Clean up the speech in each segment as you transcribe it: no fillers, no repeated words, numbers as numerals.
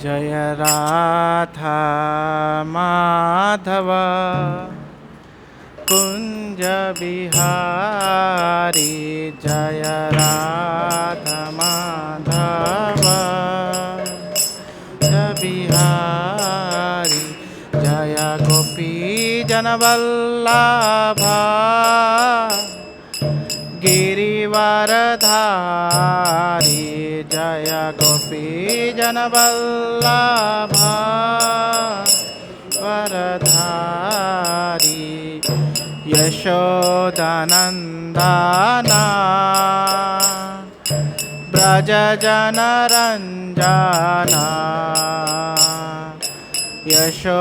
जय राधा माधव कुंज बिहारी जय राधा माधव जय बिहारी जय गोपी जनवल्लभा गिरिवरधारी जय गोपी जनवल्लभा वरधारी यशोदानंदना ब्रज जनरंजना यशोदानंदना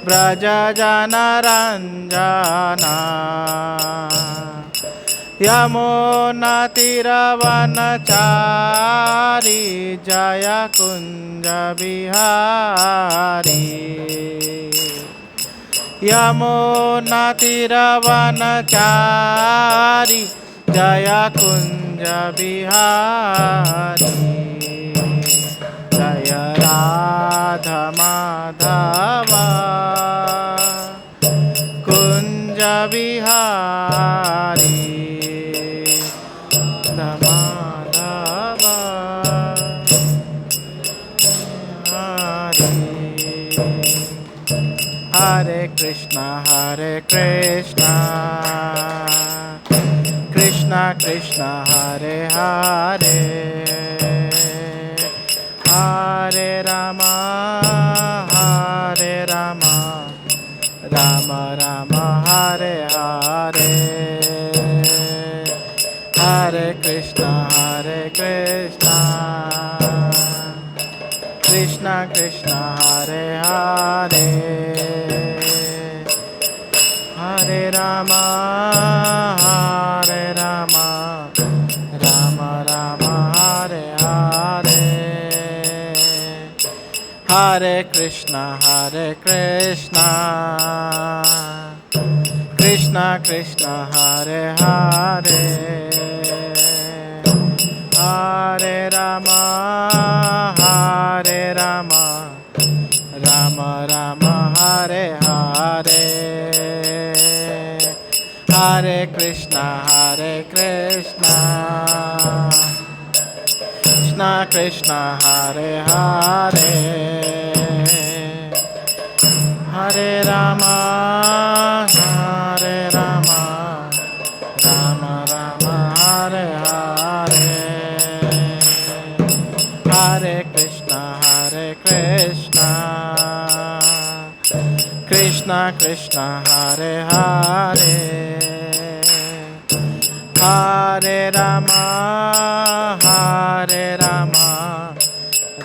ब्रज जनरंजना यमुना तीरवनचारी जय कुंज बिहारी यमुना तीरवनचारी जय कुंज बिहारी जय राधा माधव कुंज बिहारी माधव हरे कृष्णा कृष्णा कृष्णा हरे हरे हरे रामा राम राम हरे हरे हरे कृष्णा कृष्णा कृष्णा हरे हरे हरे राम राम राम हरे हरे हरे कृष्णा कृष्णा कृष्णा हरे हरे हरे राम राम राम हरे हरे हरे कृष्णा कृष्णा कृष्णा हरे हरे हरे राम राम राम हरे हरे हरे कृष्णा कृष्णा कृष्णा हरे हरे हरे राम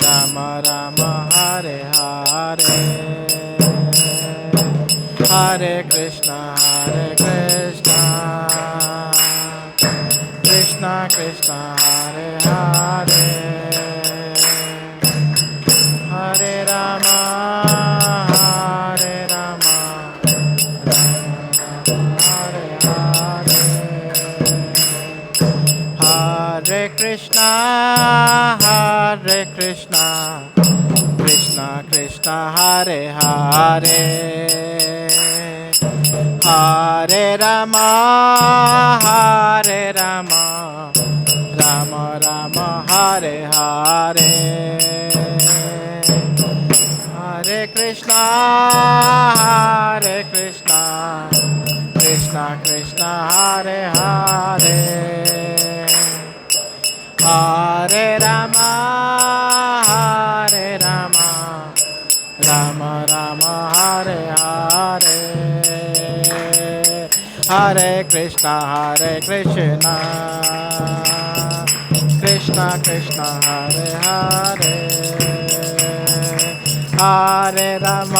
राम राम हरे हरे हरे कृष्णा कृष्णा कृष्णा हरे हरे हरे राम हरे Krishna Krishna Krishna Hare Hare Hare Ram Ram Ram Hare Hare Hare Krishna Krishna Krishna Hare Hare Hare Ram Ram Ram Hare Hare Hare Krishna Krishna Krishna Hare Hare Hare Ram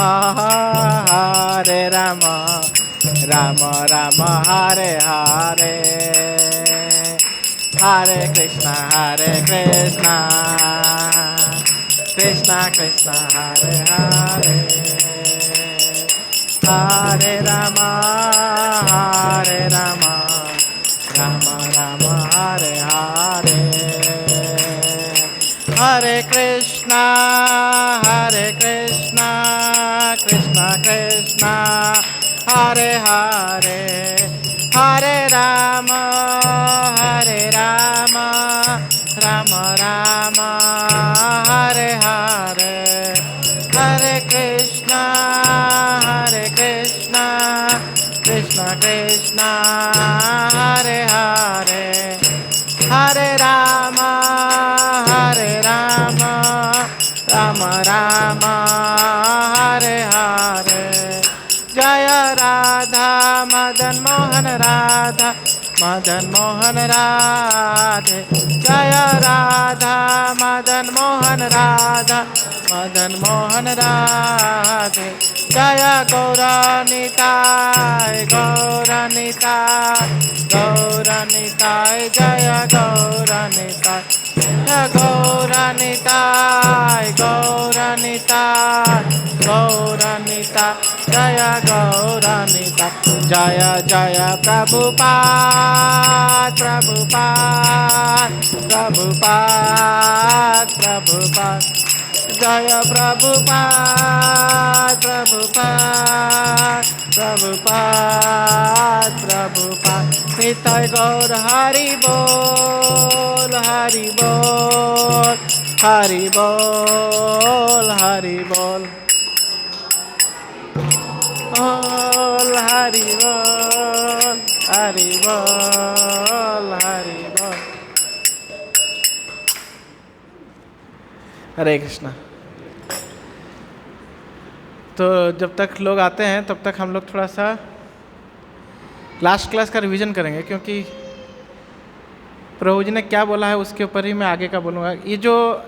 Ram Ram Hare Hare Hare Krishna Krishna Krishna Hare Hare Hare Ram Ram Ram Hare Hare Krishna, Hare Hare, Hare Rama, Rama Rama, Hare Hare, Hare Krishna, Krishna Krishna, Hare Hare, Hare Rama, Rama Rama, Hare Hare. Jaya Radha Madan Mohan Radha, Madan Mohan Radhe. Jaya Radha Madan Mohan Radha, Madan Mohan Radhe. Jaya Gaura Nitai, Gaura Nitai, Gaura Nitai, Jaya Gaura Nitai, Gaura Nitai, Gaura Nitai, Gaura Nitai, Jaya Gaura Nitai. Jaya Jaya Prabhupada, Prabhupada, Prabhupada, Prabhupada. Jaya Prabhupada, Prabhupada, Prabhupada, Prabhupada. Nitai Gaur Hari Bol, Hari Bol, Hari Bol, Hari Bol. Bol, Hari Bol, Hari Bol, Hari Bol. हरे कृष्णा। तो जब तक लोग आते हैं तब तक हम लोग थोड़ा सा लास्ट क्लास का रिवीजन करेंगे, क्योंकि प्रभु जी ने क्या बोला है उसके ऊपर ही मैं आगे का बोलूँगा। ये जो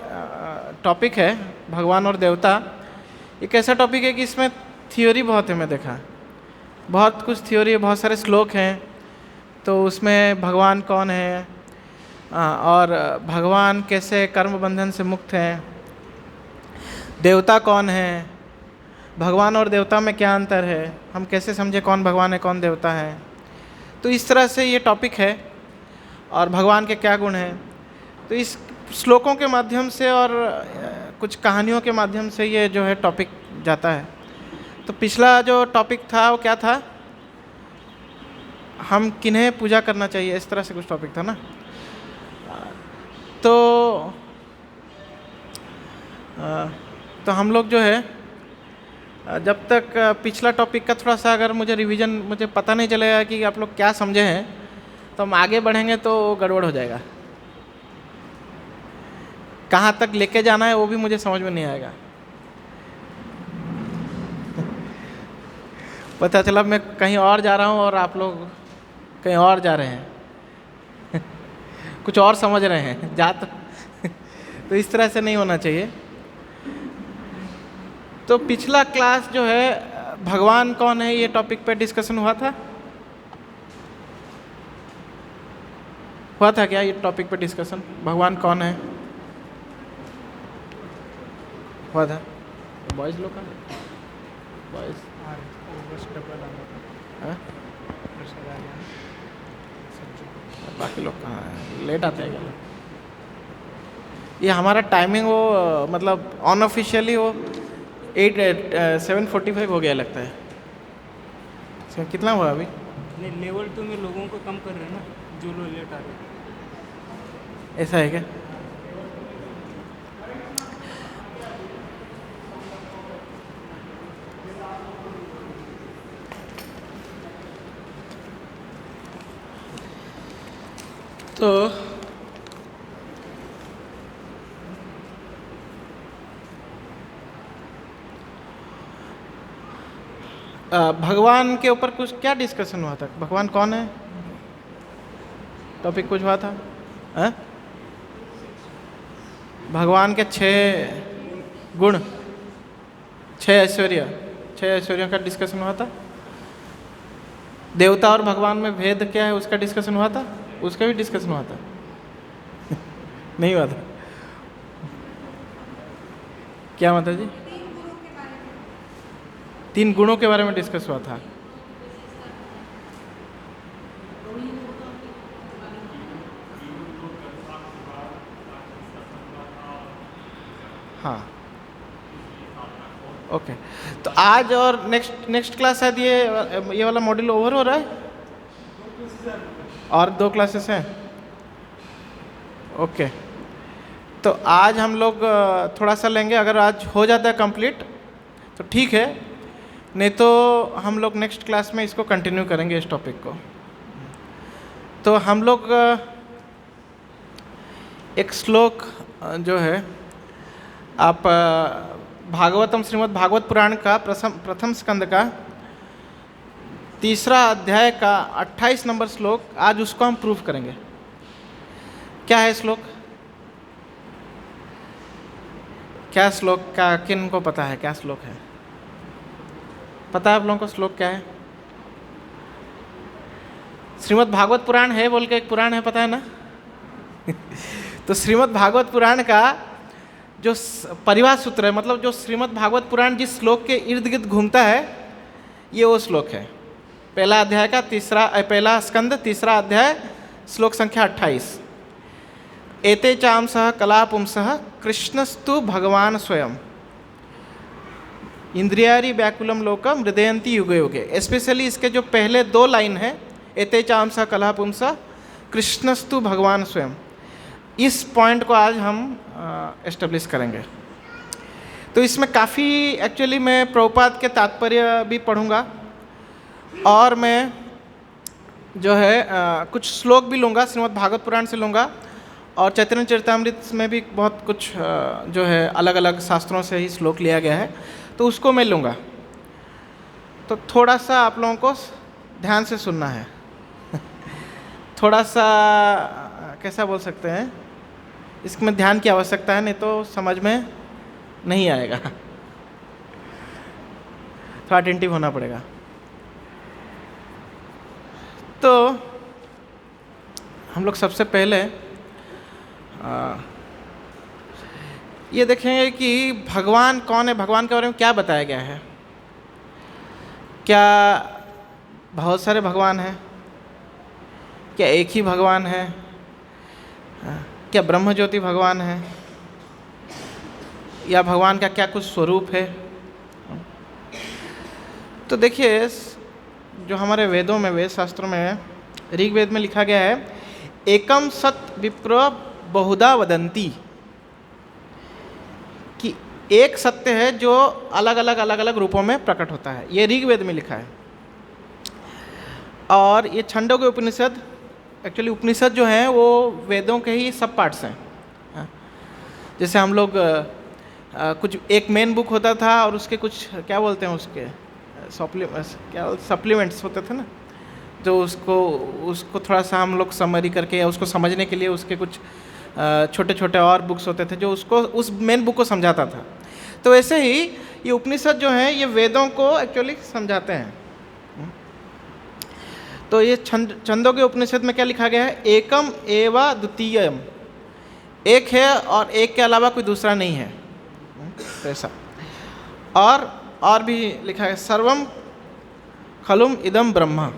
टॉपिक है भगवान और देवता, एक ऐसा टॉपिक है कि इसमें थियोरी बहुत है। मैं देखा बहुत कुछ थियोरी है, बहुत सारे श्लोक हैं। तो उसमें भगवान कौन है और भगवान कैसे कर्म बंधन से मुक्त हैं, देवता कौन है, भगवान और देवता में क्या अंतर है, हम कैसे समझे कौन भगवान है कौन देवता है। तो इस तरह से ये टॉपिक है और भगवान के क्या गुण हैं। तो इस श्लोकों के माध्यम से और कुछ कहानियों के माध्यम से ये जो है टॉपिक जाता है। तो पिछला जो टॉपिक था वो क्या था, हम किन्हें पूजा करना चाहिए, इस तरह से कुछ टॉपिक था ना। तो हम लोग जो है जब तक पिछला टॉपिक का थोड़ा सा अगर मुझे रिवीजन मुझे पता नहीं चलेगा कि आप लोग क्या समझे हैं, तो हम आगे बढ़ेंगे तो गड़बड़ हो जाएगा। कहाँ तक लेके जाना है वो भी मुझे समझ में नहीं आएगा। पता चला मैं कहीं और जा रहा हूँ और आप लोग कहीं और जा रहे हैं कुछ और समझ रहे हैं तो इस तरह से नहीं होना चाहिए। तो पिछला क्लास जो है भगवान कौन है ये टॉपिक पे डिस्कशन हुआ था क्या ये टॉपिक पे डिस्कशन, भगवान कौन है हुआ था? बॉयज़ लोग का बॉयज़ बाकी लोग कहाँ हैं, लेट आते हैं क्या? ये हमारा टाइमिंग वो मतलब अनऑफिशियली वो 7:45 हो गया लगता है। कितना हुआ अभी? नहीं, लेवल 2 में लोगों को कम कर रहे हैं ना, जो लोग लेट आ रहे हैं। ऐसा है क्या? तो भगवान के ऊपर कुछ क्या डिस्कशन हुआ था? भगवान कौन है टॉपिक कुछ हुआ था? भगवान के 6 गुण, 6 ऐश्वर्यों का डिस्कशन हुआ था। देवता और भगवान में भेद क्या है उसका डिस्कशन हुआ था, उसका भी डिस्कशन हुआ था नहीं हुआ था? क्या माता जी? 3 गुणों के बारे में डिस्कस हुआ था। हाँ, ओके, तो आज और नेक्स्ट क्लास शायद ये वाला मॉड्यूल ओवर हो रहा है और 2 क्लासेस हैं। ओके, तो आज हम लोग थोड़ा सा लेंगे, अगर आज हो जाता है कंप्लीट तो ठीक है, नहीं तो हम लोग नेक्स्ट क्लास में इसको कंटिन्यू करेंगे इस टॉपिक को। तो हम लोग एक श्लोक जो है आप भागवतम श्रीमद् भागवत पुराण का प्रथम स्कंद का 3रा अध्याय का 28 नंबर श्लोक, आज उसको हम प्रूफ करेंगे। क्या है श्लोक? क्या श्लोक का किन को पता है? क्या श्लोक है? पता है आप लोगों को श्लोक क्या है? श्रीमद् भागवत पुराण है बोल के एक पुराण है, पता है ना? तो श्रीमद् भागवत पुराण का जो परिवार सूत्र है, मतलब जो श्रीमद् भागवत पुराण जिस श्लोक के इर्द गिर्द घूमता है, ये वो श्लोक है। पहला अध्याय का पहला स्कंद 3रा अध्याय श्लोक संख्या 28। एते चांसः कलापुंसः कृष्णस्तु भगवान स्वयं इंद्रियारी व्याकुलम लोकम हृदयंती युगे युगे। स्पेशली इसके जो पहले 2 लाइन है, एते चांसः कलापुंसः कृष्णस्तु भगवान स्वयं, इस पॉइंट को आज हम एस्टेब्लिश करेंगे। तो इसमें काफ़ी एक्चुअली मैं प्रभुपाद के तात्पर्य भी पढ़ूंगा और मैं जो है कुछ श्लोक भी लूँगा, श्रीमद् भागवत पुराण से लूँगा, और चैतन्य चरितामृत में भी बहुत कुछ जो है अलग अलग शास्त्रों से ही श्लोक लिया गया है, तो उसको मैं लूँगा। तो थोड़ा सा आप लोगों को ध्यान से सुनना है। थोड़ा सा कैसा बोल सकते हैं, इसमें ध्यान की आवश्यकता है, नहीं तो समझ में नहीं आएगा। थोड़ा अटेंटिव होना पड़ेगा। तो हम लोग सबसे पहले ये देखेंगे कि भगवान कौन है, भगवान के बारे में क्या बताया गया है। क्या बहुत सारे भगवान हैं? क्या एक ही भगवान है? क्या ब्रह्म ज्योति भगवान है, या भगवान का क्या कुछ स्वरूप है? तो देखिए, जो हमारे वेदों में, वेद शास्त्रों में, ऋग्वेद में लिखा गया है, एकम सत विप्र बहुधा वदंती, कि एक सत्य है जो अलग अलग रूपों में प्रकट होता है। ये ऋग्वेद में लिखा है। और ये छंदोग्य उपनिषद, एक्चुअली उपनिषद जो हैं वो वेदों के ही सब पार्ट्स हैं। जैसे हम लोग कुछ एक मेन बुक होता था और उसके कुछ क्या बोलते हैं, उसके सप्लीमेंट्स होते थे ना, जो उसको थोड़ा सा हम लोग समरी करके या उसको समझने के लिए उसके कुछ छोटे छोटे और बुक्स होते थे जो उसको उस मेन बुक को समझाता था। तो वैसे ही ये उपनिषद जो हैं ये वेदों को एक्चुअली समझाते हैं। तो ये छंदोग्य उपनिषद में क्या लिखा गया है? एकम एवा द्वितीयम, एक है और एक के अलावा कोई दूसरा नहीं है। तो ऐसा और भी लिखा है, सर्वम खलुम इदम ब्रह्म,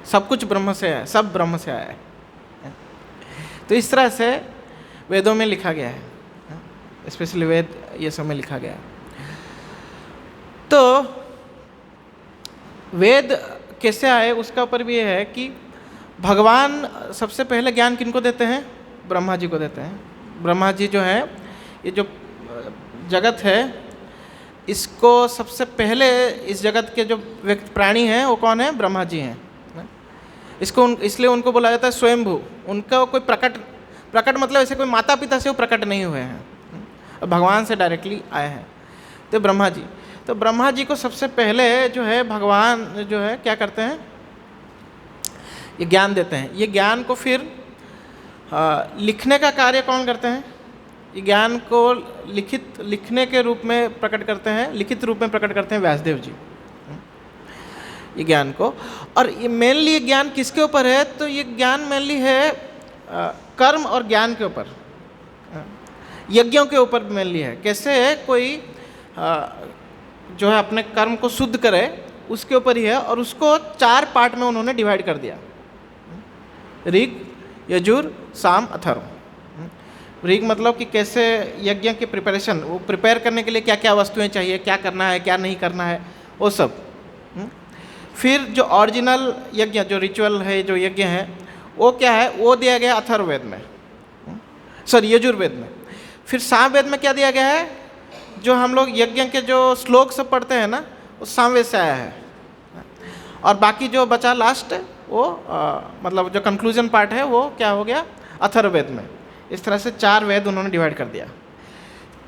सब कुछ ब्रह्म से है, सब ब्रह्म से आया है। तो इस तरह से वेदों में लिखा गया है, स्पेशली वेद ये सब में लिखा गया है। तो वेद कैसे आए उसका ऊपर भी ये है कि भगवान सबसे पहले ज्ञान किनको देते हैं? ब्रह्मा जी को देते हैं। ब्रह्मा जी जो है, ये जो जगत है इसको सबसे पहले, इस जगत के जो व्यक्ति प्राणी हैं वो कौन है? ब्रह्मा जी हैं। इसको इसलिए उनको बोला जाता है स्वयंभू। उनका कोई प्रकट मतलब ऐसे कोई माता पिता से वो प्रकट नहीं हुए हैं, भगवान से डायरेक्टली आए हैं। तो ब्रह्मा जी, तो ब्रह्मा जी को सबसे पहले जो है भगवान जो है क्या करते हैं? ये ज्ञान देते हैं। ये ज्ञान को फिर लिखने का कार्य कौन करते हैं? ये ज्ञान को लिखने के रूप में प्रकट करते हैं, लिखित रूप में प्रकट करते हैं व्यासदेव जी ये ज्ञान को। और ये मेनली ये ज्ञान किसके ऊपर है? तो ये ज्ञान मेनली है कर्म और ज्ञान के ऊपर, यज्ञों के ऊपर मेनली है। कैसे है कोई जो है अपने कर्म को शुद्ध करे उसके ऊपर ही है, और उसको 4 पार्ट में उन्होंने डिवाइड कर दिया, ऋग, यजुर, साम, अथर्व। ऋग मतलब कि कैसे यज्ञ के प्रिपरेशन, वो प्रिपेयर करने के लिए क्या क्या वस्तुएं चाहिए, क्या करना है क्या नहीं करना है, वो सब। फिर जो ओरिजिनल यज्ञ, जो रिचुअल है, जो यज्ञ है, वो क्या है, वो दिया गया अथर्ववेद में, सॉरी यजुर्वेद में। फिर सामवेद में क्या दिया गया है, जो हम लोग यज्ञ के जो श्लोक सब पढ़ते हैं ना, वो सामवेद से आया है। और बाकी जो बचा लास्ट वो मतलब जो कंक्लूजन पार्ट है वो क्या हो गया, अथर्ववेद में। इस तरह से 4 वेद उन्होंने डिवाइड कर दिया।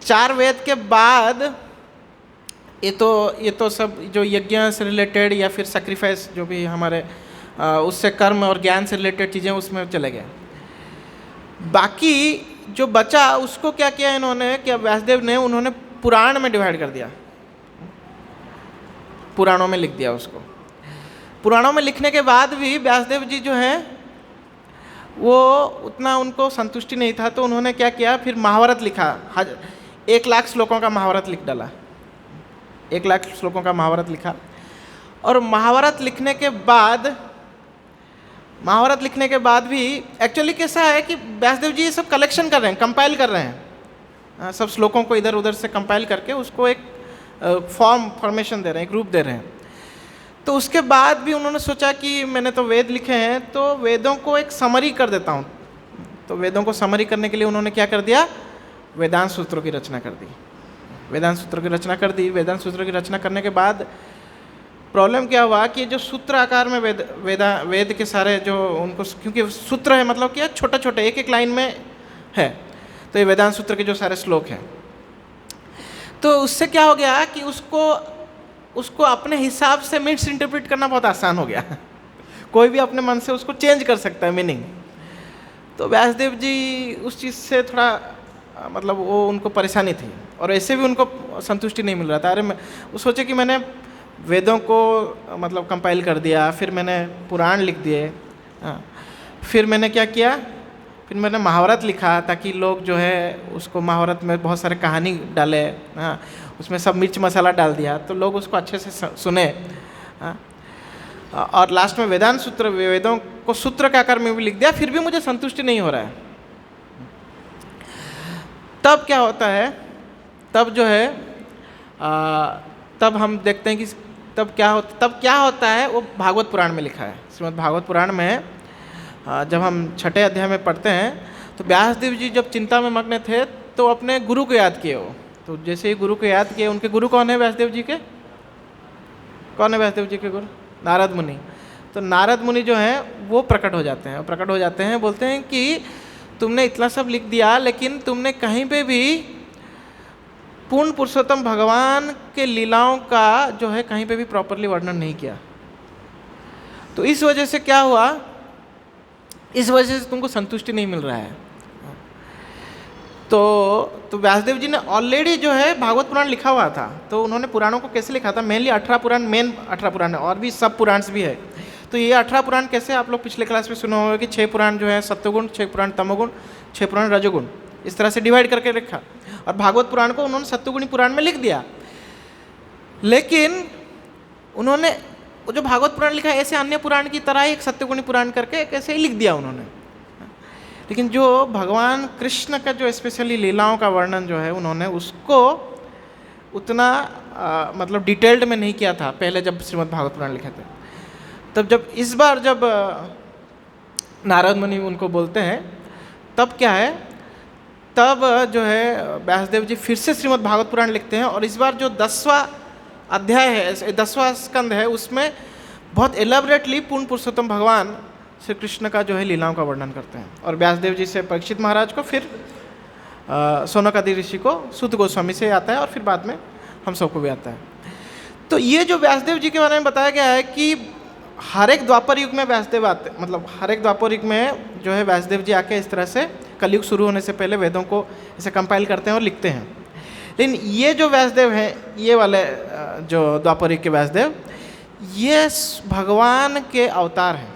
4 वेद के बाद ये तो सब जो यज्ञ से रिलेटेड या फिर सेक्रीफाइस जो भी हमारे उससे कर्म और ज्ञान से रिलेटेड चीज़ें उसमें चले गए। बाकी जो बचा उसको क्या किया इन्होंने, क्या व्यासदेव ने, उन्होंने पुराण में डिवाइड कर दिया, पुराणों में लिख दिया उसको। पुराणों में लिखने के बाद भी व्यासदेव जी जो हैं वो उतना उनको संतुष्टि नहीं था, तो उन्होंने क्या किया, फिर महाभारत लिखा। 1,00,000 श्लोकों का महाभारत लिख डाला, 1,00,000 श्लोकों का महाभारत लिखा। और महाभारत लिखने के बाद भी एक्चुअली कैसा है कि व्यासदेव जी ये सब कलेक्शन कर रहे हैं, कंपाइल कर रहे हैं, सब श्लोकों को इधर उधर से कंपाइल करके उसको एक फॉर्मेशन दे रहे हैं, एक रूप दे रहे हैं। तो उसके बाद भी उन्होंने सोचा कि मैंने तो वेद लिखे हैं, तो वेदों को एक समरी कर देता हूँ। तो वेदों को समरी करने के लिए उन्होंने क्या कर दिया, वेदांत सूत्रों की रचना कर दी। वेदांत सूत्रों की रचना करने के बाद प्रॉब्लम क्या हुआ कि जो सूत्र आकार में वेद के सारे जो उनको, क्योंकि सूत्र है मतलब क्या, छोटे छोटे एक लाइन में है, तो ये वेदांत सूत्र के जो सारे श्लोक हैं, तो उससे क्या हो गया कि उसको अपने हिसाब से मीन्स इंटरप्रेट करना बहुत आसान हो गया। कोई भी अपने मन से उसको चेंज कर सकता है मीनिंग। तो व्यासदेव जी उस चीज़ से थोड़ा मतलब वो उनको परेशानी थी, और ऐसे भी उनको संतुष्टि नहीं मिल रहा था। अरे वो सोचे कि मैंने वेदों को मतलब कंपाइल कर दिया, फिर मैंने पुराण लिख दिए, फिर मैंने क्या किया, फिर मैंने महाभारत लिखा ताकि लोग जो है उसको, महाभारत में बहुत सारे कहानी डाले, उसमें सब मिर्च मसाला डाल दिया तो लोग उसको अच्छे से सुने। और लास्ट में वेदांत सूत्र, वेदों को सूत्र के आकार में भी लिख दिया, फिर भी मुझे संतुष्टि नहीं हो रहा है। तब क्या होता है, तब जो है तब हम देखते हैं कि तब क्या होता है, वो भागवत पुराण में लिखा है। श्रीमद् भागवत पुराण में जब हम 6ठे अध्याय में पढ़ते हैं तो व्यासदेव जी जब चिंता में मग्न थे तो अपने गुरु को याद किए। वो तो जैसे ही गुरु को याद किए, उनके गुरु कौन है व्यासदेव जी के, कौन है व्यासदेव जी के गुरु, नारद मुनि। तो नारद मुनि जो हैं वो प्रकट हो जाते हैं, बोलते हैं कि तुमने इतना सब लिख दिया, लेकिन तुमने कहीं पे भी पूर्ण पुरुषोत्तम भगवान के लीलाओं का जो है कहीं पे भी प्रॉपरली वर्णन नहीं किया। तो इस वजह से क्या हुआ, इस वजह से तुमको संतुष्टि नहीं मिल रहा है। तो व्यासदेव जी ने ऑलरेडी जो है भागवत पुराण लिखा हुआ था। तो उन्होंने पुराणों को कैसे लिखा था, मेनली 18 पुराण, मेन 18 पुराण है, और भी सब पुराण भी है। तो ये 18 पुराण कैसे, आप लोग पिछले क्लास में सुना होगा कि 6 पुराण जो है सत्वगुण, 6 पुराण तमोगुण, 6 पुराण रजोगुण, इस तरह से डिवाइड करके रखा। और भागवत पुराण को उन्होंने सत्वगुणी पुराण में लिख दिया। लेकिन उन्होंने जो भागवत पुराण लिखा है ऐसे अन्य पुराण की तरह ही एक सत्वगुणी पुराण करके कैसे ही लिख दिया उन्होंने। लेकिन जो भगवान कृष्ण का जो स्पेशली लीलाओं का वर्णन जो है, उन्होंने उसको उतना मतलब डिटेल्ड में नहीं किया था पहले जब श्रीमद् भागवत पुराण लिखे थे। तब जब इस बार जब नारद मुनि उनको बोलते हैं, तब क्या है, तब जो है व्यासदेव जी फिर से श्रीमद् भागवत पुराण लिखते हैं। और इस बार जो 10वां अध्याय है, 10वां स्कंद है, उसमें बहुत एलाबरेटली पूर्ण पुरुषोत्तम भगवान श्री कृष्ण का जो है लीलाओं का वर्णन करते हैं। और व्यासदेव जी से परीक्षित महाराज को, फिर सौनकादि ऋषि को, सूत गोस्वामी से आता है, और फिर बाद में हम सबको भी आता है। तो ये जो व्यासदेव जी के बारे में बताया गया है कि हर एक द्वापर युग में व्यासदेव आते, मतलब हर एक द्वापर युग में जो है व्यासदेव जी आके इस तरह से कलयुग शुरू होने से पहले वेदों को ऐसे कंपाइल करते हैं और लिखते हैं। लेकिन ये जो व्यासदेव हैं, ये वाले जो द्वापर युग के व्यासदेव, ये भगवान के अवतार हैं,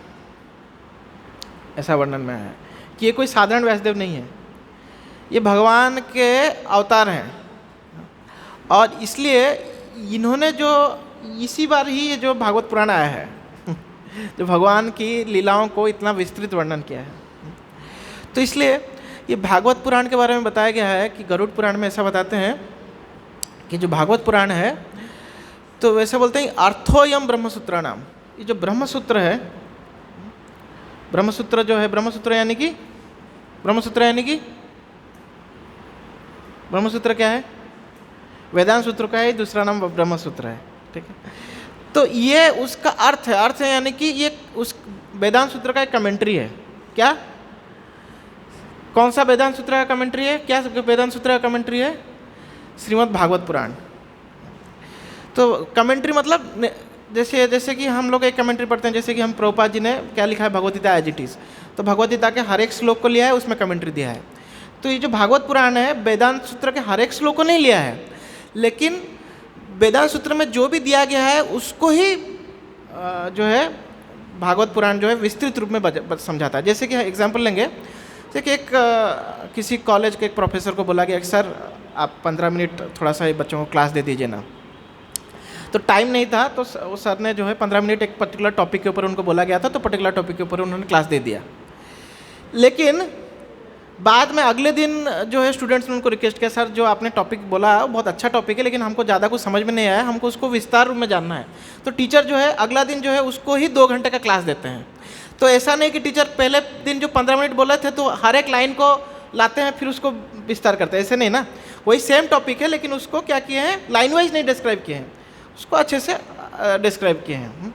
ऐसा वर्णन में है कि ये कोई साधारण व्यासदेव नहीं है, ये भगवान के अवतार हैं। और इसलिए इन्होंने जो इसी बार ही ये जो भागवत पुराण आया है जो भगवान की लीलाओं को इतना विस्तृत वर्णन किया है। तो इसलिए ये भागवत पुराण के बारे में बताया गया है कि गरुड़ पुराण में ऐसा बताते हैं कि जो भागवत पुराण है तो वैसे बोलते हैं अर्थोयम ब्रह्मसूत्र नाम। ये जो ब्रह्मसूत्र है, ब्रह्मसूत्र जो है, ब्रह्मसूत्र यानी कि ब्रह्मसूत्र क्या है? वेदांत सूत्र का है, दूसरा नाम ब्रह्मसूत्र है, ठीक है। तो ये उसका अर्थ है यानी कि ये उस वेदांत सूत्र का एक कमेंट्री है। क्या? कौन सा वेदांत सूत्र का कमेंट्री है? क्या वेदांत सूत्र का कमेंट्री है? श्रीमद् भागवत पुराण। तो कमेंट्री मतलब जैसे कि हम लोग एक कमेंट्री पढ़ते हैं, जैसे कि हम प्रभुपाद जी ने क्या लिखा है Bhagavad Gita as it is, तो भगवद गीता के हर एक श्लोक को लिया है, उसमें कमेंट्री दिया है। तो ये जो भागवत पुराण है वेदांत सूत्र के हर एक श्लोक को नहीं लिया है, लेकिन वेदांत सूत्र में जो भी दिया गया है उसको ही जो है भागवत पुराण जो है विस्तृत रूप में समझाता है। जैसे कि एग्जाम्पल लेंगे, जैसे कि एक किसी कॉलेज के एक प्रोफेसर को बोला गया कि सर आप 15 मिनट थोड़ा सा बच्चों को क्लास दे दीजिए ना। तो टाइम नहीं था, तो उस सर ने जो है 15 मिनट एक पर्टिकुलर टॉपिक के ऊपर उनको बोला गया था, तो पर्टिकुलर टॉपिक के ऊपर उन्होंने क्लास दे दिया। लेकिन बाद में अगले दिन जो है स्टूडेंट्स ने उनको रिक्वेस्ट किया, सर जो आपने टॉपिक बोला वो बहुत अच्छा टॉपिक है, लेकिन हमको ज़्यादा कुछ समझ में नहीं आया, हमको उसको विस्तार रूप में जानना है। तो टीचर जो है अगला दिन जो है उसको ही 2 घंटे का क्लास देते हैं। तो ऐसा नहीं कि टीचर पहले दिन जो 15 मिनट बोले थे तो हर एक लाइन को लाते हैं फिर उसको विस्तार करते हैं, ऐसे नहीं ना। वही सेम टॉपिक है लेकिन उसको क्या किए हैं, लाइन वाइज नहीं डिस्क्राइब किए हैं, उसको अच्छे से डिस्क्राइब किए हैं।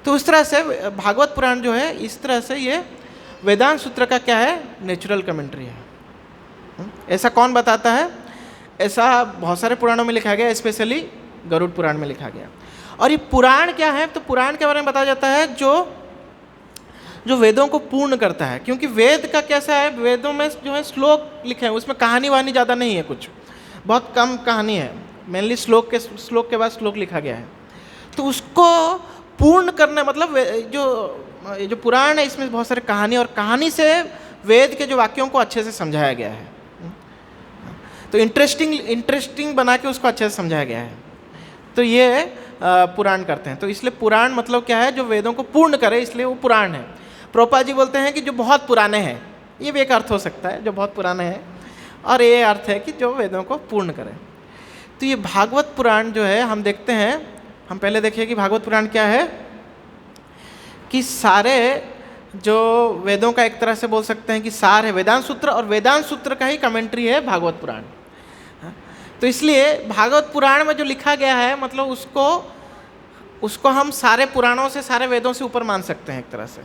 तो उस तरह से भागवत पुराण जो है इस तरह से ये वेदांत सूत्र का क्या है, नेचुरल कमेंट्री है। ऐसा कौन बताता है? ऐसा बहुत सारे पुराणों में लिखा गया, स्पेशली गरुड़ पुराण में लिखा गया। और ये पुराण क्या है, तो पुराण के बारे में बताया जाता है जो वेदों को पूर्ण करता है। क्योंकि वेद का कैसा है, वेदों में जो है श्लोक लिखे हैं, उसमें कहानी वानी ज़्यादा नहीं है, कुछ बहुत कम कहानी है, मेनली श्लोक के बाद श्लोक लिखा गया है। तो उसको पूर्ण करने मतलब जो पुराण है इसमें बहुत सारे कहानी, और कहानी से वेद के जो वाक्यों को अच्छे से समझाया गया है। तो इंटरेस्टिंग बना के उसको अच्छे से समझाया गया है। तो ये पुराण करते हैं। तो इसलिए पुराण मतलब क्या है, जो वेदों को पूर्ण करे, इसलिए वो पुराण है। प्रभुपाद जी बोलते हैं कि जो बहुत पुराने हैं, ये भी एक अर्थ हो सकता है, जो बहुत पुराने हैं, और ये अर्थ है कि जो वेदों को पूर्ण करे। तो ये भागवत पुराण जो है हम देखते हैं, हम पहले देखिए कि भागवत पुराण क्या है, कि सारे जो वेदों का एक तरह से बोल सकते हैं कि सार है वेदांत सूत्र, और वेदांत सूत्र का ही कमेंट्री है भागवत पुराण। तो इसलिए भागवत पुराण में जो लिखा गया है मतलब उसको हम सारे पुराणों से, सारे वेदों से ऊपर मान सकते हैं एक तरह से।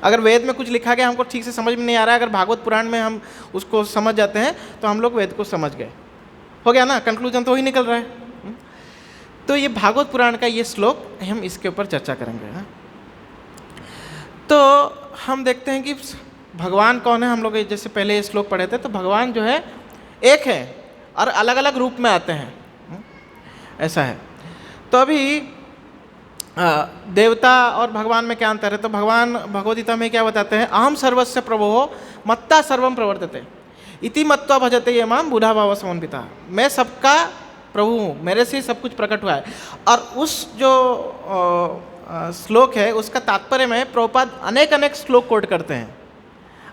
अगर वेद में कुछ लिखा गया हमको ठीक से समझ में नहीं आ रहा है, अगर भागवत पुराण में हम उसको समझ जाते हैं तो हम लोग वेद को समझ गए, हो गया ना, कंक्लूजन तो वही निकल रहा है। तो ये भागवत पुराण का ये श्लोक हम इसके ऊपर चर्चा करेंगे। तो हम देखते हैं कि भगवान कौन है। हम लोग जैसे पहले ये श्लोक पढ़े थे, तो भगवान जो है एक है और अलग अलग रूप में आते हैं, ऐसा है। तो अभी देवता और भगवान में क्या अंतर है, तो भगवान भगवद गीता में क्या बताते हैं, अहम सर्वस्य प्रभो मत्ता सर्वम प्रवर्तते इति मत्वा भजते ये माम बुधा भाव समन्विता। मैं सबका प्रभु हूँ, मेरे से सब कुछ प्रकट हुआ है। और उस जो श्लोक है उसका तात्पर्य में प्रभुपाद अनेक श्लोक कोट करते हैं,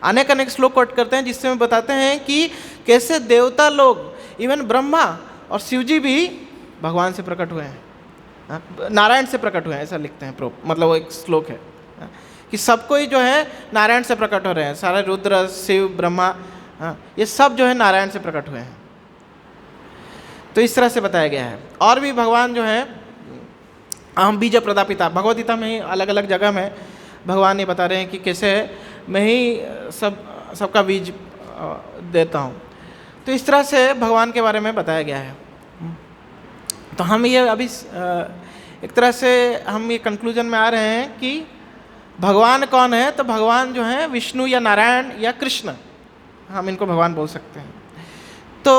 अनेक श्लोक कोट करते हैं, जिससे में बताते हैं कि कैसे देवता लोग, इवन ब्रह्मा और शिव जी भी भगवान से प्रकट हुए हैं, नारायण से प्रकट हुए हैं, ऐसा लिखते हैं। मतलब वो एक श्लोक है कि सबको ही जो है नारायण से प्रकट हो रहे हैं, सारे रुद्र, शिव, ब्रह्मा, ये सब जो है नारायण से प्रकट हुए हैं। तो इस तरह से बताया गया है। और भी भगवान जो है अहम बीज प्रदापिता, भगवद गीता में ही अलग अलग जगह में भगवान ये बता रहे हैं कि कैसे मैं ही सबका बीज देता हूँ। तो इस तरह से भगवान के बारे में बताया गया है। तो हम ये अभी एक तरह से हम ये कंक्लूजन में आ रहे हैं कि भगवान कौन है, तो भगवान जो है विष्णु या नारायण या कृष्ण, हम इनको भगवान बोल सकते हैं। तो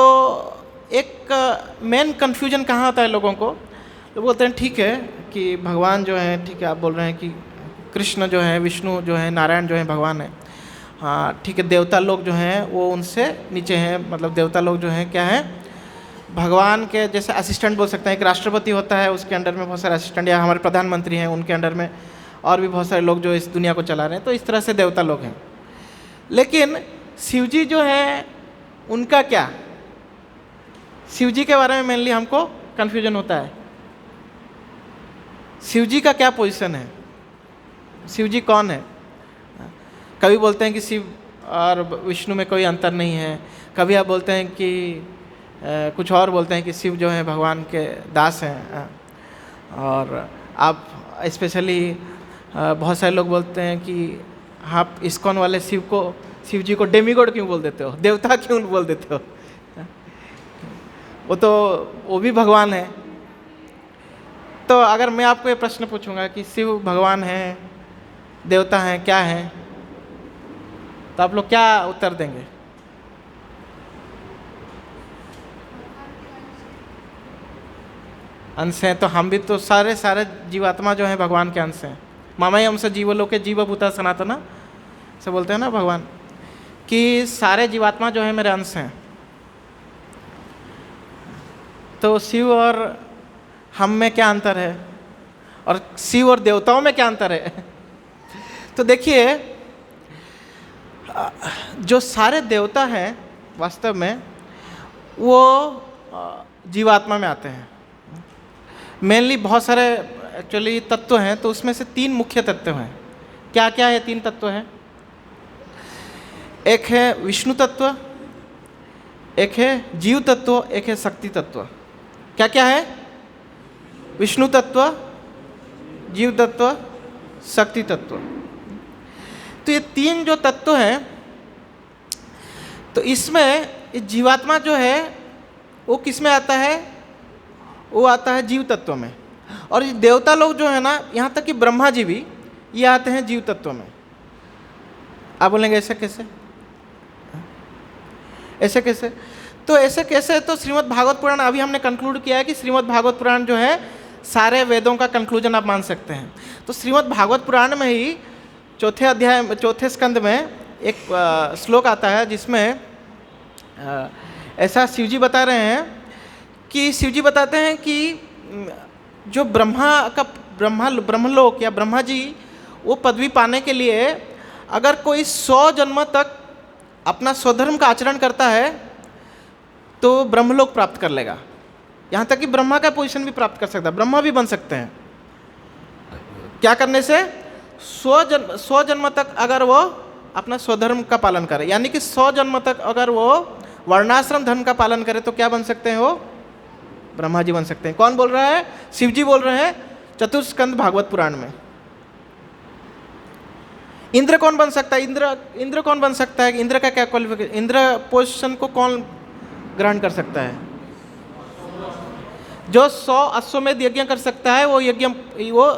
एक मेन कन्फ्यूजन कहाँ आता है लोगों को, लोग बोलते हैं ठीक है कि भगवान जो है, ठीक है आप बोल रहे हैं कि कृष्ण जो है, विष्णु जो है, नारायण जो है भगवान है, हाँ ठीक है, देवता लोग जो हैं वो उनसे नीचे हैं, मतलब देवता लोग जो हैं क्या है, भगवान के जैसे असिस्टेंट बोल सकते हैं। एक राष्ट्रपति होता है, उसके अंडर में बहुत सारे असिस्टेंट, या हमारे प्रधानमंत्री हैं उनके अंडर में और भी बहुत सारे लोग जो इस दुनिया को चला रहे हैं। तो इस तरह से देवता लोग हैं। लेकिन शिव जी जो है उनका क्या, शिव जी के बारे में मेनली हमको कन्फ्यूजन होता है। शिव जी का क्या पोजीशन है, शिव जी कौन है। कभी बोलते हैं कि शिव और विष्णु में कोई अंतर नहीं है, कभी आप बोलते हैं कि कुछ और बोलते हैं कि शिव जो है भगवान के दास हैं। और आप स्पेशली बहुत सारे लोग बोलते हैं कि आप इस्कॉन वाले शिव जी को डेमीगॉड क्यों बोल देते हो, देवता क्यों बोल देते हो। वो भी भगवान है। तो अगर मैं आपको ये प्रश्न पूछूंगा कि शिव भगवान है, देवता हैं, क्या हैं, तो आप लोग क्या उत्तर देंगे। अंश हैं, तो हम भी तो सारे जीवात्मा जो हैं भगवान के अंश हैं। मामाई अंश जीवलोके जीवभूता सनातना से बोलते हैं ना भगवान, कि सारे जीवात्मा जो है मेरे अंश हैं। तो शिव और हम में क्या अंतर है, और शिव और देवताओं में क्या अंतर है। तो देखिए, जो सारे देवता हैं वास्तव में वो जीवात्मा में आते हैं। मेनली बहुत सारे एक्चुअली तत्व हैं, तो उसमें से 3 मुख्य तत्व हैं। क्या क्या है 3 तत्व हैं। एक है विष्णु तत्व, एक है जीव तत्व, एक है शक्ति तत्व। क्या क्या है, विष्णु तत्व, जीव तत्व, शक्ति तत्व। तो ये 3 जो तत्व हैं, तो इसमें जीवात्मा जो है वो किस में आता है, वो आता है जीव तत्व में। और ये देवता लोग जो है ना, यहाँ तक कि ब्रह्मा जी भी ये आते हैं जीव तत्व में। आप बोलेंगे ऐसे कैसे, ऐसे कैसे। तो ऐसे कैसे, तो श्रीमद् भागवत पुराण अभी हमने कंक्लूड किया है कि श्रीमद् भागवत पुराण जो है सारे वेदों का कंक्लूजन आप मान सकते हैं। तो श्रीमद् भागवत पुराण में ही चौथे स्कंद में एक श्लोक आता है जिसमें ऐसा शिवजी बता रहे हैं कि शिवजी बताते हैं कि जो ब्रह्मलोक या ब्रह्मा जी वो पदवी पाने के लिए अगर कोई 100 जन्म तक अपना स्वधर्म का आचरण करता है तो ब्रह्मलोक प्राप्त कर लेगा। यहाँ तक कि ब्रह्मा का पोजीशन भी प्राप्त कर सकता है, ब्रह्मा भी बन सकते हैं। क्या करने से, 100 जन्म तक अगर वो अपना स्वधर्म का पालन करे, यानी कि 100 जन्म तक अगर वो वर्णाश्रम धर्म का पालन करे तो क्या बन सकते हैं, वो ब्रह्मा जी बन सकते हैं। कौन बोल रहा है, शिव जी बोल रहे हैं चतुर्स्कंद भागवत पुराण में। इंद्र कौन बन सकता है, इंद्र कौन बन सकता है, इंद्र का क्या क्वालिफिकेशन, इंद्र पोजीशन को कौन ग्रहण कर सकता है। जो 100 अश्वमेध यज्ञ कर सकता है वो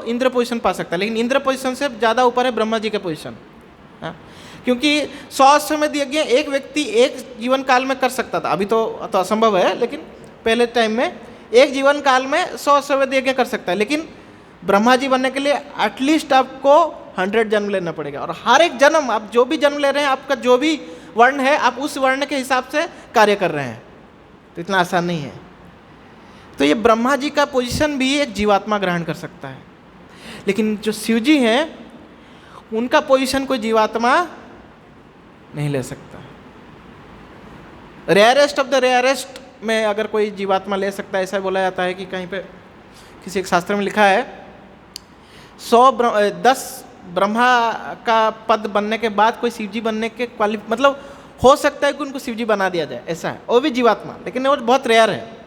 इंद्र पोजीशन पा सकता है। लेकिन इंद्र पोजीशन से ज़्यादा ऊपर है ब्रह्मा जी के पोजीशन। क्योंकि 100 अश्वमेध यज्ञ एक व्यक्ति एक जीवन काल में कर सकता था। अभी तो असंभव है, लेकिन पहले टाइम में एक जीवन काल में 100 अश्वमेध यज्ञ कर सकता है। लेकिन ब्रह्मा जी बनने के लिए एटलीस्ट आपको 100 जन्म लेना पड़ेगा। और हर एक जन्म, आप जो भी जन्म ले रहे हैं, आपका जो भी वर्ण है, आप उस वर्ण के हिसाब से कार्य कर रहे हैं। तो इतना आसान नहीं है। तो ये ब्रह्मा जी का पोजीशन भी एक जीवात्मा ग्रहण कर सकता है। लेकिन जो शिव जी हैं उनका पोजीशन कोई जीवात्मा नहीं ले सकता। रेयरेस्ट ऑफ द रेयरेस्ट में अगर कोई जीवात्मा ले सकता है, ऐसा बोला जाता है कि कहीं पे किसी एक शास्त्र में लिखा है 10 ब्रह्मा का पद बनने के बाद कोई शिवजी बनने के मतलब हो सकता है कि उनको शिवजी बना दिया जाए, ऐसा है। वो भी जीवात्मा, लेकिन वो बहुत रेयर है।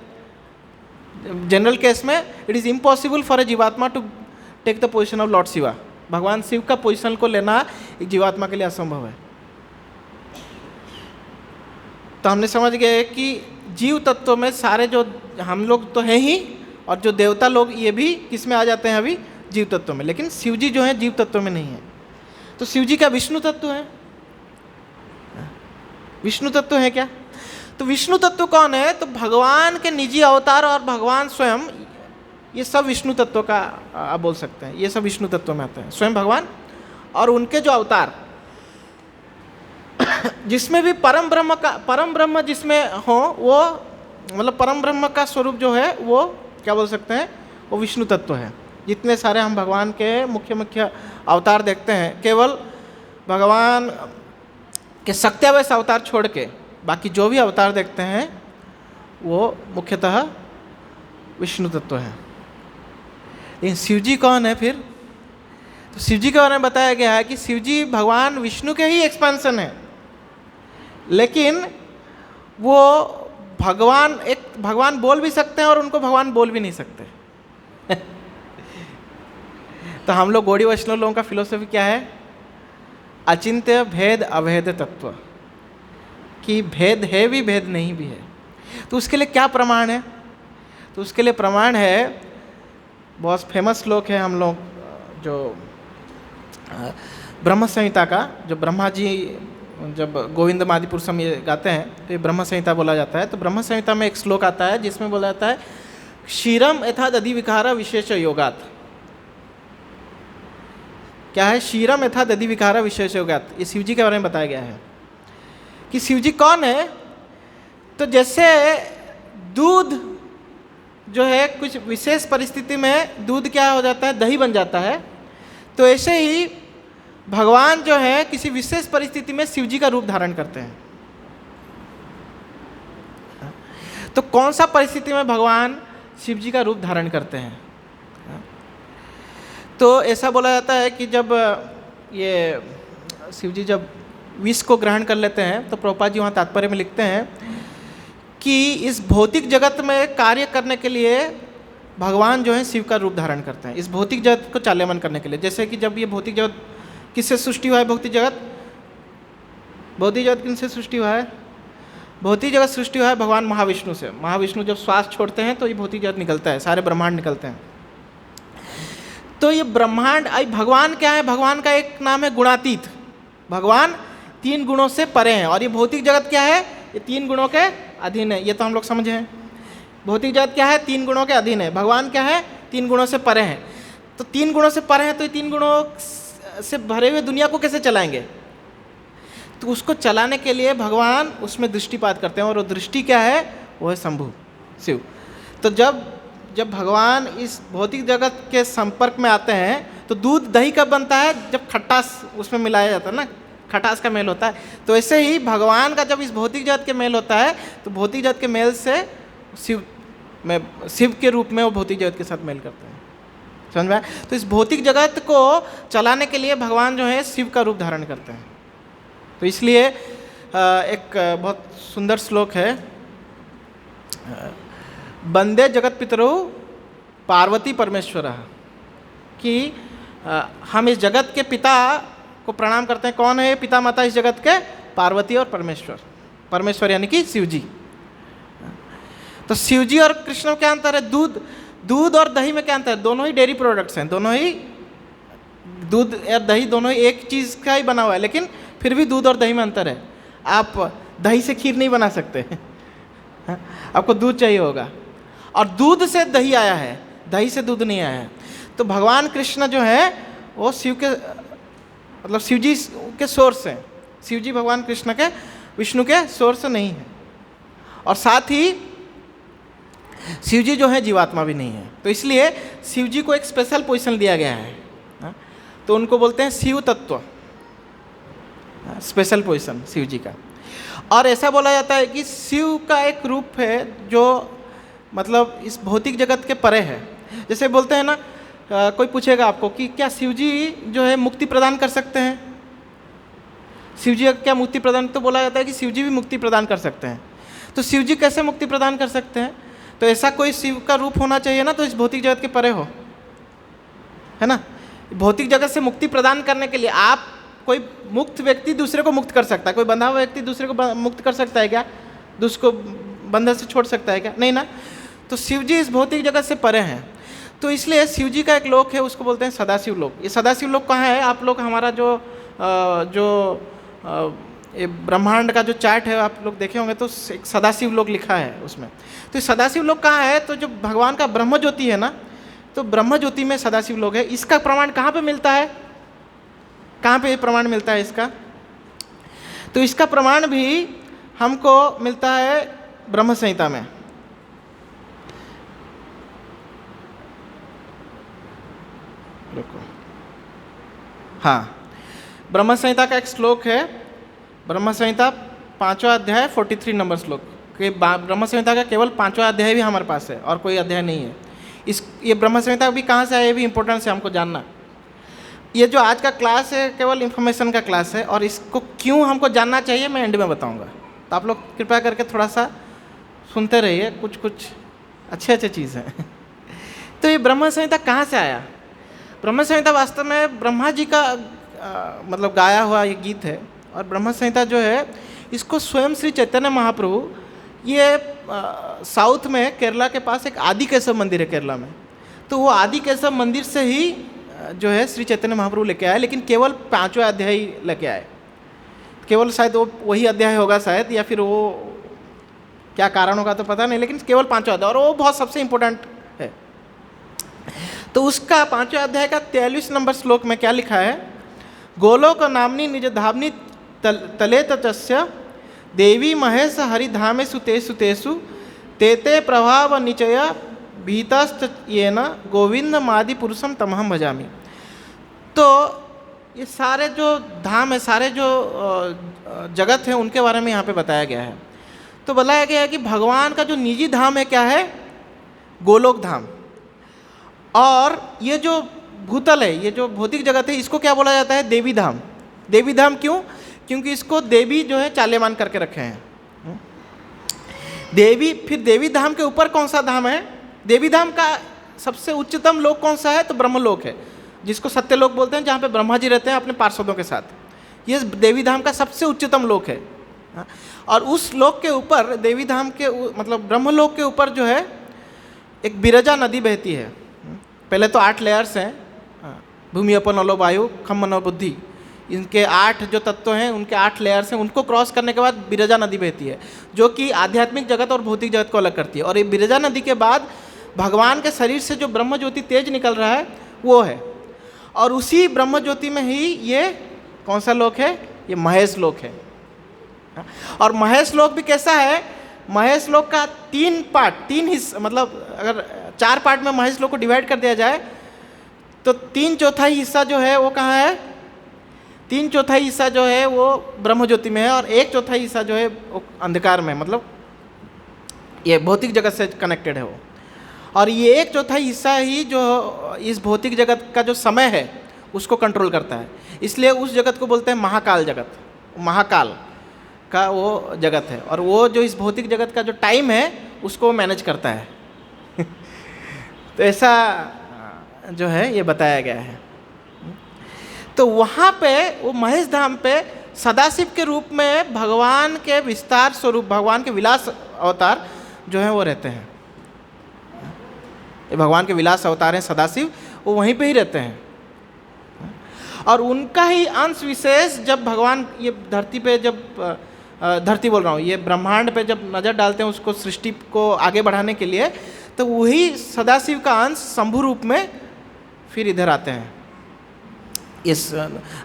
जनरल केस में it is impossible for a जीवात्मा to take the position of lord Shiva. भगवान शिव का पोजीशन को लेना एक जीवात्मा के लिए असंभव है। तो हमने समझ गए कि जीव तत्व में सारे जो हम लोग तो हैं ही, और जो देवता लोग ये भी किस में आ जाते हैं, अभी जीव तत्व में। लेकिन शिव जी जो है जीव तत्व में नहीं है। तो शिव जी का विष्णु तत्व है। विष्णु तत्व है क्या, तो विष्णु तत्व कौन है, तो भगवान के निजी अवतार और भगवान स्वयं, ये सब विष्णु तत्व का आप बोल सकते हैं। ये सब विष्णु तत्व में आते हैं। स्वयं भगवान और उनके जो अवतार, जिसमें भी परम ब्रह्म जिसमें हो, वो मतलब परम ब्रह्म का स्वरूप जो है वो क्या बोल सकते हैं, वो विष्णु तत्व है। जितने सारे हम भगवान के मुख्य मुख्य अवतार देखते हैं, केवल भगवान कि सत्यावश अवतार छोड़ के बाकी जो भी अवतार देखते हैं वो मुख्यतः विष्णु तत्व है। लेकिन शिव जी कौन है फिर? तो शिव जी के बारे में बताया गया है कि शिव जी भगवान विष्णु के ही एक्सपेंशन है, लेकिन वो भगवान बोल भी सकते हैं और उनको भगवान बोल भी नहीं सकते। तो हम लोग गौड़ी वैष्णव लोगों का फिलोसफी क्या है? अचिंत्य भेद अभेद तत्व, कि भेद है भी भेद नहीं भी है। तो उसके लिए क्या प्रमाण है? तो उसके लिए प्रमाण है, बहुत फेमस श्लोक है हम लोग जो ब्रह्म संहिता का, जो ब्रह्मा जी जब गोविंद आदिपुरुषम ये गाते हैं तो ये ब्रह्म संहिता बोला जाता है। तो ब्रह्म संहिता में एक श्लोक आता है जिसमें बोला जाता है क्षीरम यथा दधि विकारा विशेष योगात। क्या है? क्षीरम यथा दधि विकारा विशेष योगात। ये शिव जी के बारे में बताया गया है कि शिव जी कौन है। तो जैसे दूध जो है कुछ विशेष परिस्थिति में दूध क्या हो जाता है? दही बन जाता है। तो ऐसे ही भगवान जो है किसी विशेष परिस्थिति में शिव जी का रूप धारण करते हैं। तो कौन सा परिस्थिति में भगवान शिव जी का रूप धारण करते हैं? तो ऐसा बोला जाता है कि जब ये शिव जी जब विष को ग्रहण कर लेते हैं तो प्रभुपाद जी वहाँ तात्पर्य में लिखते हैं कि इस भौतिक जगत में कार्य करने के लिए भगवान जो है शिव का रूप धारण करते हैं, इस भौतिक जगत को चाल्यमान करने के लिए। जैसे कि जब ये भौतिक जगत किससे सृष्टि हुआ है? भौतिक जगत किनसे सृष्टि हुआ है? भौतिक जगत सृष्टि हुआ है भगवान महाविष्णु से। महाविष्णु जब श्वास छोड़ते हैं तो ये भौतिक जगत निकलता है, सारे ब्रह्मांड निकलते हैं। तो ये ब्रह्मांड, भगवान क्या है? भगवान का एक नाम है गुणातीत। भगवान 3 गुणों से परे हैं और ये भौतिक जगत क्या है? ये 3 गुणों के अधीन है। ये तो हम लोग समझे हैं। भौतिक जगत क्या है? 3 गुणों के अधीन है। भगवान क्या है? 3 गुणों से परे हैं। तो 3 गुणों से परे हैं तो ये 3 गुणों से भरे हुए दुनिया को कैसे चलाएंगे? तो उसको चलाने के लिए भगवान उसमें दृष्टिपात करते हैं और वो दृष्टि क्या है? वो है शंभु, शिव। तो जब भगवान इस भौतिक जगत के संपर्क में आते हैं तो दूध दही कब बनता है? जब खटास उसमें मिलाया जाता है ना, खटास का मेल होता है। तो ऐसे ही भगवान का जब इस भौतिक जगत के मेल होता है तो भौतिक जगत के मेल से शिव के रूप में वो भौतिक जगत के साथ मेल करते हैं। समझ में आया? तो इस भौतिक जगत को चलाने के लिए भगवान जो है शिव का रूप धारण करते हैं। तो इसलिए एक बहुत सुंदर श्लोक है, वंदे जगत पितरौ पार्वती परमेश्वर, कि हम इस जगत के पिता को प्रणाम करते हैं। कौन है ये पिता माता इस जगत के? पार्वती और परमेश्वर। परमेश्वर यानी कि शिव जी। तो शिव जी और कृष्ण में क्या अंतर है? दूध और दही में क्या अंतर है? दोनों ही डेयरी प्रोडक्ट्स हैं, दोनों ही दूध और दही दोनों ही एक चीज़ का ही बना हुआ है, लेकिन फिर भी दूध और दही में अंतर है। आप दही से खीर नहीं बना सकते, आपको दूध चाहिए होगा। और दूध से दही आया है, दही से दूध नहीं आया है। तो भगवान कृष्ण जो है वो शिव के मतलब शिव जी के सोर्स हैं। शिव जी भगवान कृष्ण के, विष्णु के सोर्स नहीं है। और साथ ही शिव जी जो है जीवात्मा भी नहीं है। तो इसलिए शिव जी को एक स्पेशल पोजीशन दिया गया है। तो उनको बोलते हैं शिव तत्व, स्पेशल पोजीशन शिव जी का। और ऐसा बोला जाता है कि शिव का एक रूप है जो मतलब इस भौतिक जगत के परे है। जैसे बोलते हैं ना, कोई पूछेगा आपको कि क्या शिव जी जो है मुक्ति प्रदान कर सकते हैं? शिव जी क्या मुक्ति प्रदान? तो बोला जाता है कि शिव जी भी मुक्ति प्रदान कर सकते हैं। तो शिव जी कैसे मुक्ति प्रदान कर सकते हैं? तो ऐसा कोई शिव का रूप होना चाहिए ना, तो इस भौतिक जगत के परे हो, है ना। भौतिक जगत से मुक्ति प्रदान करने के लिए आप, कोई मुक्त व्यक्ति दूसरे को मुक्त कर सकता है? कोई बंधा हुआ व्यक्ति दूसरे को मुक्त कर सकता है क्या? दूसरे को बंधन से छोड़ सकता है क्या? नहीं ना। तो शिव जी इस भौतिक जगत से परे हैं। तो इसलिए शिव जी का एक लोक है, उसको बोलते हैं सदाशिव लोक। ये सदाशिव लोक कहाँ है? आप लोग हमारा जो ये ब्रह्मांड का जो चार्ट है आप लोग देखे होंगे तो एक सदाशिव लोक लिखा है उसमें। तो सदाशिव लोक कहाँ है? तो जो भगवान का ब्रह्म ज्योति है ना, तो ब्रह्म ज्योति में सदाशिव लोक है। इसका प्रमाण कहाँ पे मिलता है? कहाँ पे ये प्रमाण मिलता है इसका? तो इसका प्रमाण भी हमको मिलता है ब्रह्म संहिता में। हाँ, ब्रह्म संहिता का एक श्लोक है ब्रह्म संहिता 5वां अध्याय 43 नंबर श्लोक के ब्रह्म संहिता का केवल 5वां अध्याय भी हमारे पास है और कोई अध्याय नहीं है। ये ब्रह्म संहिता भी कहाँ से है, ये भी इम्पोर्टेंट है हमको जानना। ये जो आज का क्लास है केवल इन्फॉर्मेशन का क्लास है, और इसको क्यों हमको जानना चाहिए मैं एंड में बताऊँगा। तो आप लोग कृपया करके थोड़ा सा सुनते रहिए, कुछ अच्छे चीज़ हैं। तो ये ब्रह्म संहिता कहाँ से आया? ब्रह्म संहिता वास्तव में ब्रह्मा जी का मतलब गाया हुआ ये गीत है। और ब्रह्म संहिता जो है इसको स्वयं श्री चैतन्य महाप्रभु, ये साउथ में केरला के पास एक आदि केशव मंदिर है केरला में, तो वो आदि केशव मंदिर से ही जो है श्री चैतन्य महाप्रभु लेके आए, लेकिन केवल 5वां अध्याय ही लेके आए। केवल शायद वो वही अध्याय होगा शायद, या फिर वो क्या कारण होगा तो पता नहीं, लेकिन केवल 5वां अध्याय, और वो बहुत सबसे इम्पोर्टेंट है। तो उसका 5वां अध्याय का 43 नंबर श्लोक में क्या लिखा है? गोलोक नामनी निज धामनी तले तस्य देवी महेश हरिधामेषु तेषु तेषु तेते प्रभाव निचय भीतस्त येन गोविंद मादि पुरुषम तमहम भजामि। तो ये सारे जो धाम है, सारे जो जगत है, उनके बारे में यहाँ पे बताया गया है। तो बताया गया है कि भगवान का जो निजी धाम है क्या है? गोलोक धाम। और ये जो भूतल है, ये जो भौतिक जगत है, इसको क्या बोला जाता है? देवी धाम। देवी धाम क्यों? क्योंकि इसको देवी जो है चाल्यमान करके रखे हैं देवी। फिर देवी धाम के ऊपर कौन सा धाम है? देवी धाम का सबसे उच्चतम लोक कौन सा है? तो ब्रह्मलोक है, जिसको सत्यलोक बोलते हैं, जहाँ पे ब्रह्मा जी रहते हैं अपने पार्षदों के साथ। ये देवी धाम का सबसे उच्चतम लोक है। और उस लोक के ऊपर, देवी धाम के मतलब ब्रह्मलोक के ऊपर जो है एक विरजा नदी बहती है। पहले तो 8 लेयर्स हैं, भूमि अपन नलो वायु खम मनो बुद्धि, इनके 8 जो तत्व हैं, उनके 8 लेयर्स हैं। उनको क्रॉस करने के बाद विरजा नदी बहती है, जो कि आध्यात्मिक जगत और भौतिक जगत को अलग करती है। और ये विरजा नदी के बाद भगवान के शरीर से जो ब्रह्म ज्योति तेज निकल रहा है वो है। और उसी ब्रह्म ज्योति में ही ये कौन सा लोक है? ये महेश लोक है। और महेश लोक भी कैसा है? महेश लोक का 3 पार्ट, 3 हिस्सा, मतलब अगर 4 पार्ट में महेश लोक को डिवाइड कर दिया जाए तो 3/4 हिस्सा जो है वो कहाँ है? 3/4 हिस्सा जो है वो ब्रह्म ज्योति में है, और 1/4 हिस्सा जो है वो अंधकार में, मतलब ये भौतिक जगत से कनेक्टेड है वो। और ये 1/4 हिस्सा ही जो इस भौतिक जगत का जो समय है उसको कंट्रोल करता है। इसलिए उस जगत को बोलते हैं महाकाल जगत, महाकाल का वो जगत है। और वो जो इस भौतिक जगत का जो टाइम है उसको मैनेज करता है। तो ऐसा जो है ये बताया गया है। तो वहाँ पे वो महेश धाम पे सदाशिव के रूप में भगवान के विस्तार स्वरूप, भगवान के विलास अवतार जो हैं वो रहते हैं। ये भगवान के विलास अवतार हैं सदाशिव, वो वहीं पे ही रहते हैं। और उनका ही अंश विशेष जब भगवान ये धरती पे, जब धरती बोल रहा हूँ, ये ब्रह्मांड पे जब नज़र डालते हैं उसको, सृष्टि को आगे बढ़ाने के लिए, तो वही सदाशिव का अंश शंभु रूप में फिर इधर आते हैं, इस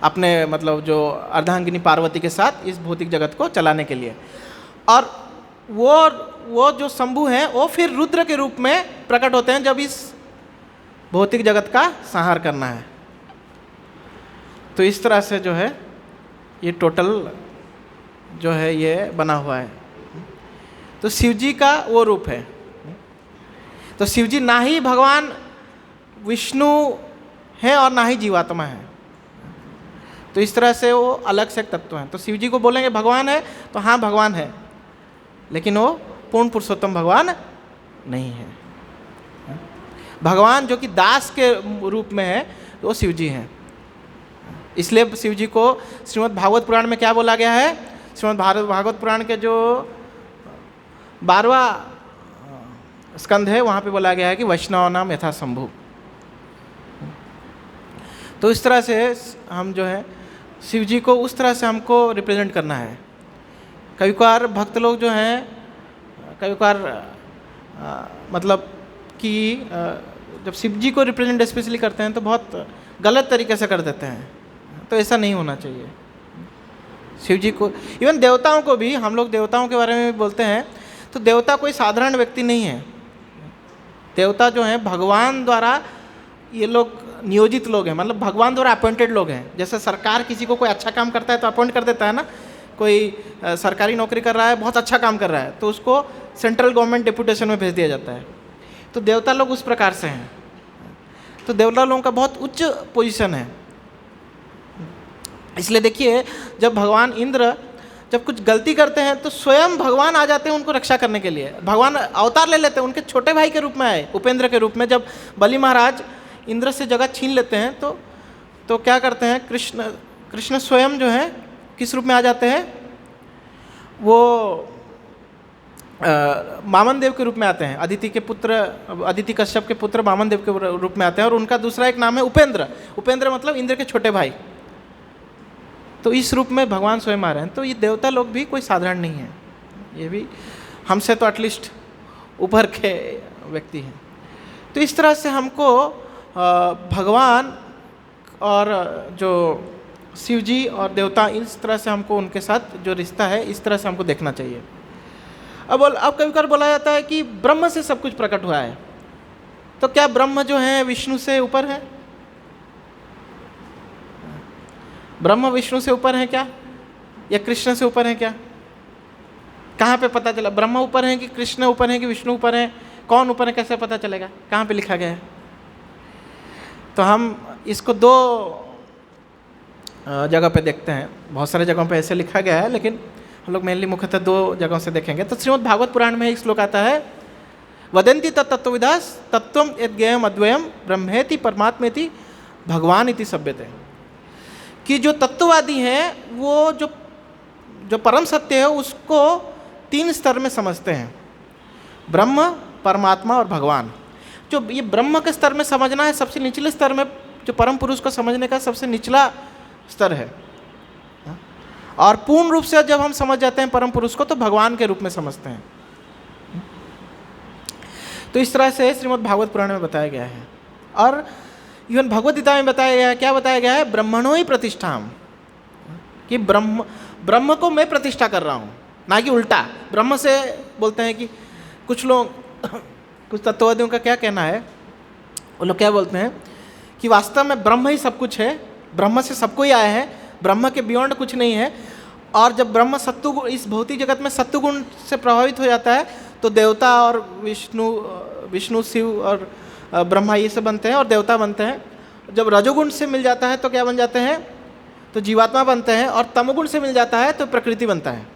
अपने मतलब जो अर्धांगिनी पार्वती के साथ इस भौतिक जगत को चलाने के लिए। और वो जो शंभु हैं वो फिर रुद्र के रूप में प्रकट होते हैं जब इस भौतिक जगत का संहार करना है। तो इस तरह से जो है ये टोटल जो है ये बना हुआ है। तो शिव जी का वो रूप है। तो शिव जी ना ही भगवान विष्णु है और ना ही जीवात्मा है। तो इस तरह से वो अलग से तत्व हैं। तो शिव जी को बोलेंगे भगवान है, तो हाँ भगवान है, लेकिन वो पूर्ण पुरुषोत्तम भगवान नहीं है। भगवान जो कि दास के रूप में है वो शिव जी हैं। इसलिए शिव जी को श्रीमद् भागवत पुराण में क्या बोला गया है? श्रीमद् भागवत पुराण के जो 12वां स्कंध है वहाँ पे बोला गया है कि वैष्णव नाम यथा शंभु। तो इस तरह से हम जो है शिव जी को उस तरह से हमको रिप्रेजेंट करना है। कभी कभार भक्त लोग जो हैं, कभी कभार मतलब कि जब शिव जी को रिप्रेजेंट स्पेशली करते हैं तो बहुत गलत तरीके से कर देते हैं। तो ऐसा नहीं होना चाहिए। शिव जी को, इवन देवताओं को भी, हम लोग देवताओं के बारे में भी बोलते हैं, तो देवता कोई साधारण व्यक्ति नहीं है। देवता जो हैं भगवान द्वारा ये लोग नियोजित लोग हैं, मतलब भगवान द्वारा अपॉइंटेड लोग हैं। जैसे सरकार किसी को कोई अच्छा काम करता है तो अपॉइंट कर देता है ना, कोई सरकारी नौकरी कर रहा है, बहुत अच्छा काम कर रहा है, तो उसको सेंट्रल गवर्नमेंट डेपुटेशन में भेज दिया जाता है। तो देवता लोग उस प्रकार से हैं। तो देवता लोगों का बहुत उच्च पोजीशन है। इसलिए देखिए, जब भगवान इंद्र जब कुछ गलती करते हैं तो स्वयं भगवान आ जाते हैं उनको रक्षा करने के लिए। भगवान अवतार ले लेते हैं, उनके छोटे भाई के रूप में आए, उपेंद्र के रूप में। जब बलि महाराज इंद्र से जगह छीन लेते हैं तो क्या करते हैं, कृष्ण स्वयं जो है किस रूप में आ जाते हैं, वो वामन देव के रूप में आते हैं। अदिति कश्यप के पुत्र वामन देव के रूप में आते हैं, और उनका दूसरा एक नाम है उपेंद्र। उपेंद्र मतलब इंद्र के छोटे भाई। तो इस रूप में भगवान स्वयं आ रहे हैं। तो ये देवता लोग भी कोई साधारण नहीं है, ये भी हमसे तो एटलीस्ट ऊपर के व्यक्ति हैं। तो इस तरह से हमको भगवान और जो शिव जी और देवता, इस तरह से हमको उनके साथ जो रिश्ता है, इस तरह से हमको देखना चाहिए। अब कभी कभी बोला जाता है कि ब्रह्म से सब कुछ प्रकट हुआ है। तो क्या ब्रह्म जो है विष्णु से ऊपर है? ब्रह्म विष्णु से ऊपर है क्या, या कृष्ण से ऊपर है क्या? कहाँ पे पता चला ब्रह्म ऊपर है कि कृष्ण ऊपर है कि विष्णु ऊपर है? कौन ऊपर है, कैसे पता चलेगा? कहाँ पे लिखा गया है? तो हम इसको दो जगह पे देखते हैं। बहुत सारे जगहों पे ऐसे लिखा गया है, लेकिन हम लोग मेनली मुख्यतः दो जगहों से देखेंगे। तो श्रीमद् भागवत पुराण में एक श्लोक आता है, वदन्ति तत्त्वविदास तत्त्वम यद्ज्ञेयम् अद्वयम् ब्रह्मेति परमात्मेति भगवान इति सभ्यते। कि जो तत्ववादी हैं वो जो परम सत्य है उसको तीन स्तर में समझते हैं, ब्रह्म, परमात्मा और भगवान। जो ये ब्रह्म के स्तर में समझना है, सबसे निचले स्तर में जो परम पुरुष को समझने का सबसे निचला स्तर है। और पूर्ण रूप से जब हम समझ जाते हैं परम पुरुष को, तो भगवान के रूप में समझते हैं। तो इस तरह से श्रीमद् भागवत पुराण में बताया गया है। और इवन भगवद गीता में बताया गया है, क्या बताया गया है? ब्रह्मणो ही प्रतिष्ठाम, कि ब्रह्म को मैं प्रतिष्ठा कर रहा हूँ, ना कि उल्टा। ब्रह्म से बोलते हैं कि कुछ लोग, कुछ तत्ववादियों का क्या कहना है, वो लोग क्या बोलते हैं कि वास्तव में ब्रह्म ही सब कुछ है, ब्रह्म से सबको ही आया है, ब्रह्म के बियॉन्ड कुछ नहीं है। और जब ब्रह्म सत्वगुण, इस भौतिक जगत में सत्वगुण से प्रभावित हो जाता है, तो देवता और विष्णु शिव और ब्रह्मा ये सब बनते हैं और देवता बनते हैं। जब रजोगुण से मिल जाता है तो क्या बन जाते हैं? तो जीवात्मा बनते हैं। और तमोगुण से मिल जाता है तो प्रकृति बनता है।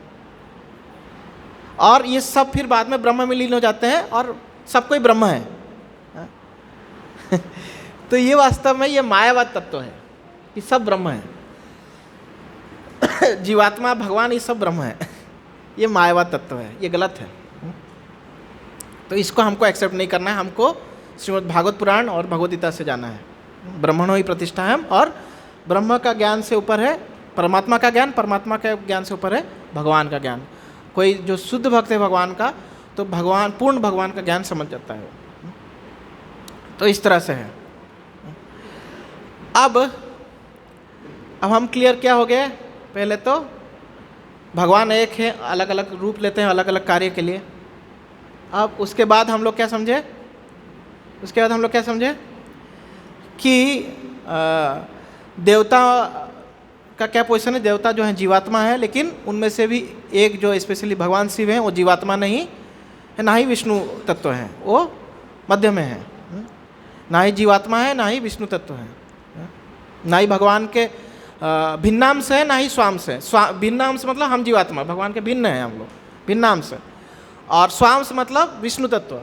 और ये सब फिर बाद में ब्रह्म में लीन हो जाते हैं और सब कोई ब्रह्म है। तो ये वास्तव में ये मायावाद तत्व है कि सब ब्रह्म है। जीवात्मा, भगवान, ये सब ब्रह्म है। ये मायावाद तत्व है, ये गलत है। तो इसको हमको एक्सेप्ट नहीं करना है। हमको श्रीमद् भागवत पुराण और भगवद गीता से जाना है। ब्रह्मणो ही प्रतिष्ठा है, और ब्रह्म का ज्ञान से ऊपर है परमात्मा का ज्ञान, परमात्मा के ज्ञान से ऊपर है भगवान का ज्ञान। कोई जो शुद्ध भक्त है भगवान का, तो भगवान, पूर्ण भगवान का ज्ञान समझ जाता है। तो इस तरह से है। अब हम क्लियर क्या हो गए? पहले तो भगवान एक है, अलग अलग रूप लेते हैं अलग अलग कार्य के लिए। अब उसके बाद हम लोग क्या समझे? कि देवता का क्या पोजीशन है? देवता जो है जीवात्मा है, लेकिन उनमें से भी एक जो स्पेशली भगवान शिव हैं, वो जीवात्मा नहीं है, ना ही विष्णु तत्व है, वो मध्य में है। ना ही जीवात्मा है, ना ही विष्णु तत्व है, ना ही भगवान के भिन्नांश है, ना ही स्वांश है। भिन्नांश मतलब हम जीवात्मा, भगवान के भिन्न है हम लोग, भिन्नांश। और स्वांश मतलब विष्णु तत्व।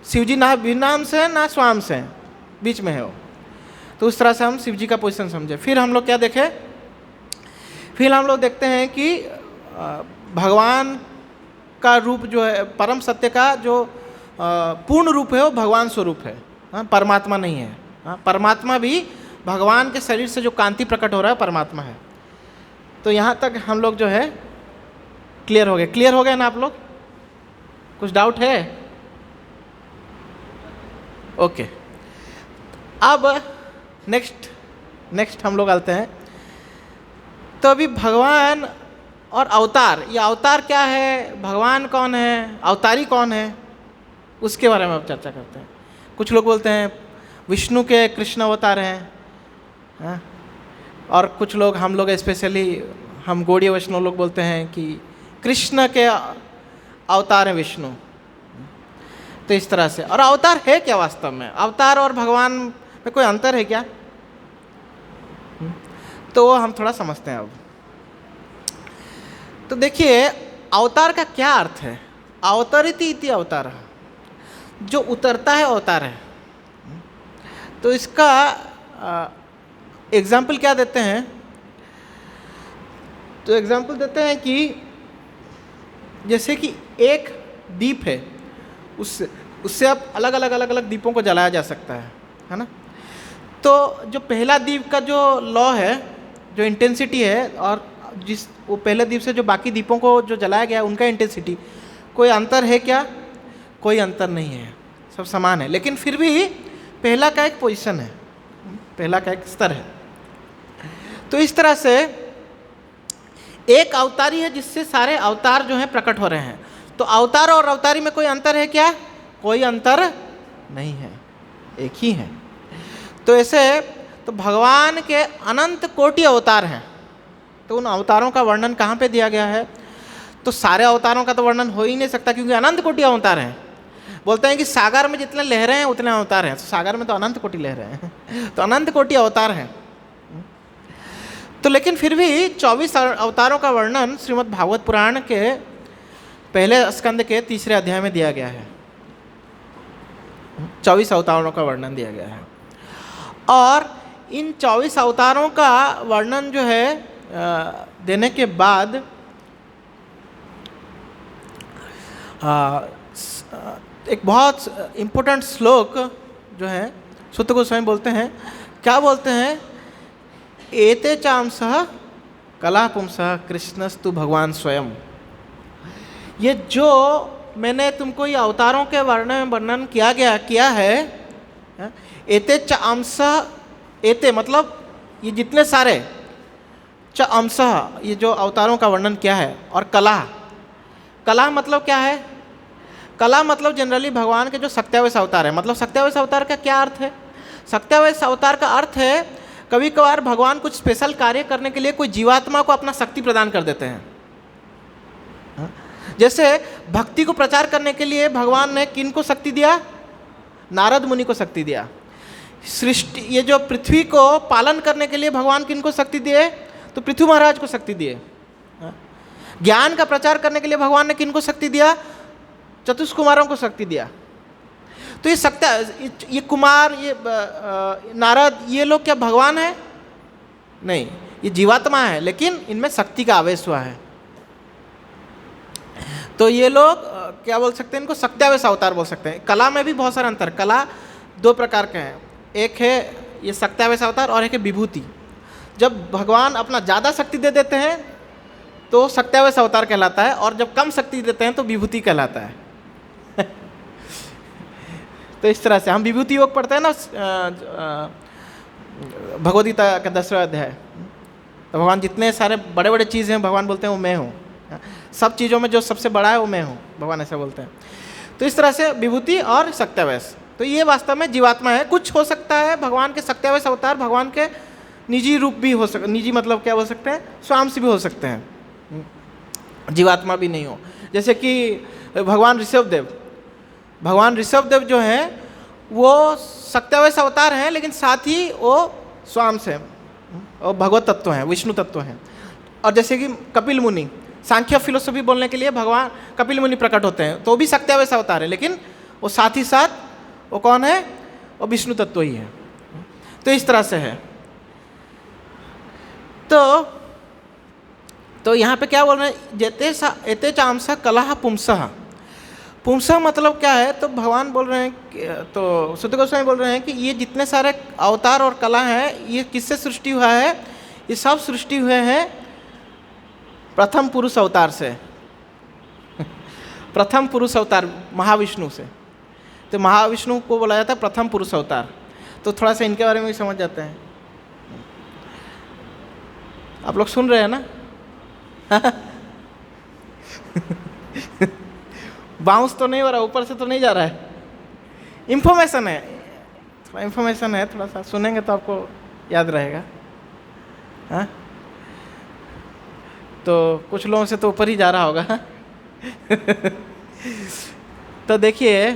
शिव जी ना भिन्नांश है ना स्वांश है, बीच में है वो। तो उस तरह से हम शिव जी का पोजीशन समझे। फिर हम लोग क्या देखें? फिर हम लोग देखते हैं कि भगवान का रूप जो है, परम सत्य का जो पूर्ण रूप है, वो भगवान स्वरूप है, परमात्मा नहीं है। परमात्मा भी भगवान के शरीर से जो कांति प्रकट हो रहा है, परमात्मा है। तो यहाँ तक हम लोग जो है क्लियर हो गए ना आप लोग? कुछ डाउट है? ओके। अब नेक्स्ट हम लोग आते हैं। तो अभी भगवान और अवतार, ये अवतार क्या है, भगवान कौन है, अवतारी कौन है, उसके बारे में अब चर्चा करते हैं। कुछ लोग बोलते हैं विष्णु के कृष्ण अवतार हैं, और कुछ लोग, हम लोग स्पेशली हम गौड़ीय वैष्णव लोग बोलते हैं कि कृष्ण के अवतार हैं विष्णु। तो इस तरह से, और अवतार है क्या वास्तव में, अवतार और भगवान में कोई अंतर है क्या? तो वो हम थोड़ा समझते हैं अब। तो देखिए अवतार का क्या अर्थ है। अवतरिति इति अवतार, जो उतरता है अवतार है। तो इसका एग्जाम्पल क्या देते हैं? तो एग्जाम्पल देते हैं कि जैसे कि एक दीप है, उससे आप अलग अलग दीपों को जलाया जा सकता है ना। तो जो पहला दीप का जो लॉ है, जो इंटेंसिटी है, और जिस वो पहले दीप से जो बाकी दीपों को जो जलाया गया उनका इंटेंसिटी, कोई अंतर है क्या? कोई अंतर नहीं है, सब समान है। लेकिन फिर भी पहला का एक पोजीशन है, पहला का एक स्तर है। तो इस तरह से एक अवतारी है जिससे सारे अवतार जो हैं प्रकट हो रहे हैं। तो अवतार और अवतारी में कोई अंतर है क्या? कोई अंतर नहीं है, एक ही है। तो ऐसे तो भगवान के अनंत कोटि अवतार हैं। तो उन अवतारों का वर्णन कहाँ पे दिया गया है? तो सारे अवतारों का तो वर्णन हो ही नहीं सकता, क्योंकि अनंत कोटि अवतार हैं। बोलते हैं कि सागर में जितने लहरें हैं उतने अवतार हैं। तो सागर में तो अनंत कोटि लहरें हैं तो अनंत कोटि अवतार हैं। तो लेकिन फिर भी 24 अवतारों का वर्णन श्रीमद् भागवत पुराण के पहले स्कंद के 3 अध्याय में दिया गया है। 24 अवतारों का वर्णन दिया गया है। और इन 24 अवतारों का वर्णन जो है देने के बाद एक बहुत इम्पोर्टेंट श्लोक जो है सुत गोस्वामी बोलते हैं। क्या बोलते हैं? एते चांसः कला पुंसः कृष्णस्तु भगवान स्वयं। ये जो मैंने तुमको ये अवतारों के वर्णन किया है, एते चांसः, एते मतलब ये जितने सारे, च अंशः ये जो अवतारों का वर्णन किया है, और कला मतलब क्या है? कला मतलब जनरली भगवान के जो सत्यावेश अवतार है। मतलब सत्यावेश अवतार का क्या अर्थ है? सत्यावेश अवतार का अर्थ है कभी कभार भगवान कुछ स्पेशल कार्य करने के लिए कोई जीवात्मा को अपना शक्ति प्रदान कर देते हैं। जैसे भक्ति को प्रचार करने के लिए भगवान ने किन को शक्ति दिया? नारद मुनि को शक्ति दिया। सृष्टि, ये जो पृथ्वी को पालन करने के लिए भगवान किन को शक्ति दिए? तो पृथ्वी महाराज को शक्ति दिए। ज्ञान का प्रचार करने के लिए भगवान ने किन को शक्ति दिया? चतुष्कुमारों को शक्ति दिया। तो ये कुमार, ये नारद, ये लोग क्या भगवान है? नहीं, ये जीवात्मा है, लेकिन इनमें शक्ति का आवेश हुआ है। तो ये लोग क्या बोल सकते हैं? इनको सत्यावेश अवतार बोल सकते हैं। कला में भी बहुत सारे अंतर, कला 2 प्रकार के हैं। एक है ये सत्यावेश अवतार और एक है विभूति। जब भगवान अपना ज़्यादा शक्ति दे देते हैं तो सत्यावेश अवतार कहलाता है, और जब कम शक्ति देते हैं तो विभूति कहलाता है। तो इस तरह से हम विभूति योग पढ़ते हैं ना भगवद गीता का 10वां अध्याय। तो भगवान जितने सारे बड़े बड़े चीज़ हैं भगवान बोलते हैं वो मैं हूँ। सब चीज़ों में जो सबसे बड़ा है वो मैं हूँ, भगवान ऐसा बोलते हैं। तो इस तरह से विभूति और सत्यावेश, तो ये वास्तव में जीवात्मा है। कुछ हो सकता है भगवान के सत्यावेश अवतार भगवान के निजी रूप भी हो सकते, निजी मतलब क्या बोल सकते हैं? स्वांश भी हो सकते हैं, जीवात्मा भी नहीं हो। जैसे कि भगवान ऋषभदेव जो हैं वो सत्यावेश अवतार हैं, लेकिन साथ ही वो स्वांश हैं और भगवत तत्व हैं, विष्णु तत्व हैं। और जैसे कि कपिल मुनि, सांख्य फिलोसफी बोलने के लिए भगवान कपिल मुनि प्रकट होते हैं, तो वो भी सत्यावेश अवतार है, लेकिन वो साथ ही साथ वो कौन है? वो विष्णु तत्व ही है। तो इस तरह से है। तो यहाँ पे क्या बोल रहे हैं? एते चांसः कलह पुंसः। पुंसः मतलब क्या है? तो भगवान बोल रहे हैं, तो सुत गोस्वामी बोल रहे हैं कि ये जितने सारे अवतार और कला हैं ये किससे सृष्टि हुआ है? ये सब सृष्टि हुए हैं प्रथम पुरुष अवतार से। प्रथम पुरुष अवतार महाविष्णु से। तो महाविष्णु को बोला जाता है प्रथम पुरुष अवतार। तो थोड़ा सा इनके बारे में भी समझ जाते हैं। आप लोग सुन रहे हैं ना? बाउंस तो नहीं हो रहा, ऊपर से तो नहीं जा रहा है। इंफॉर्मेशन है, थोड़ा इंफॉर्मेशन है, थोड़ा सा सुनेंगे तो आपको याद रहेगा। हाँ, तो कुछ लोगों से तो ऊपर ही जा रहा होगा। तो देखिए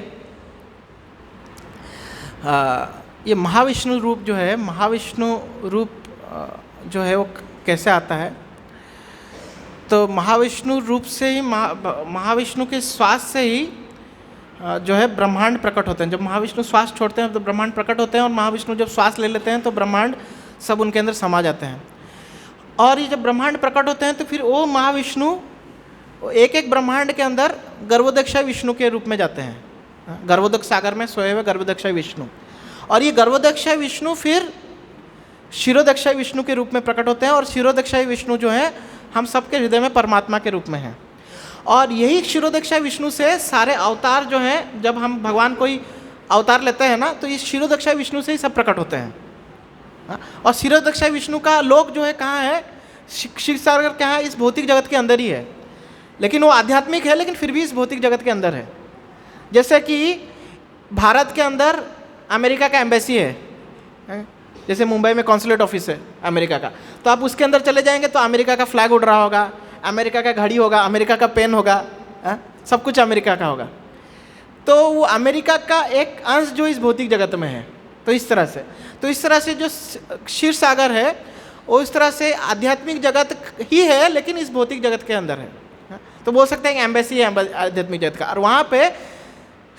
ये महाविष्णु रूप जो है, महाविष्णु रूप जो है वो कैसे आता है? तो महाविष्णु रूप से ही महाविष्णु के श्वास से ही जो है ब्रह्मांड प्रकट होते हैं। जब महाविष्णु श्वास छोड़ते हैं तो ब्रह्मांड प्रकट होते हैं, और महाविष्णु जब श्वास ले लेते हैं तो ब्रह्मांड सब उनके अंदर समा जाते हैं। और ये जब ब्रह्मांड प्रकट होते हैं तो फिर वो महाविष्णु एक एक ब्रह्मांड के अंदर गर्भोदक्षाय विष्णु के रूप में जाते हैं। गर्भोदक सागर में सोए हुए गर्भोदक्षाय विष्णु, और ये गर्भोदक्षाय विष्णु फिर क्षीरोदक्षाय विष्णु के रूप में प्रकट होते हैं। और क्षीरोदक्षाय विष्णु जो है हम सबके हृदय में परमात्मा के रूप में हैं। और यही क्षीरोदक्षाय विष्णु से सारे अवतार जो हैं, जब हम भगवान कोई अवतार लेते हैं ना, तो इस क्षीरोदक्षाय विष्णु से ही सब प्रकट होते हैं। और क्षीरोदक्षाय विष्णु का लोक जो है कहाँ है? क्षीर सागर कहाँ है? इस भौतिक जगत के अंदर ही है, लेकिन वो आध्यात्मिक है, लेकिन फिर भी इस भौतिक जगत के अंदर है। जैसे कि भारत के अंदर अमेरिका का एम्बेसी है, जैसे मुंबई में कॉन्सुलेट ऑफिस है अमेरिका का, तो आप उसके अंदर चले जाएंगे तो अमेरिका का फ्लैग उड़ रहा होगा, अमेरिका का घड़ी होगा, अमेरिका का पेन होगा, सब कुछ अमेरिका का होगा। तो वो अमेरिका का एक अंश जो इस भौतिक जगत में है। तो इस तरह से जो क्षीर सागर है वो इस तरह से आध्यात्मिक जगत ही है, लेकिन इस भौतिक जगत के अंदर है। तो बोल सकते हैं कि एम्बेसी है आध्यात्मिक जगत का, और वहाँ पे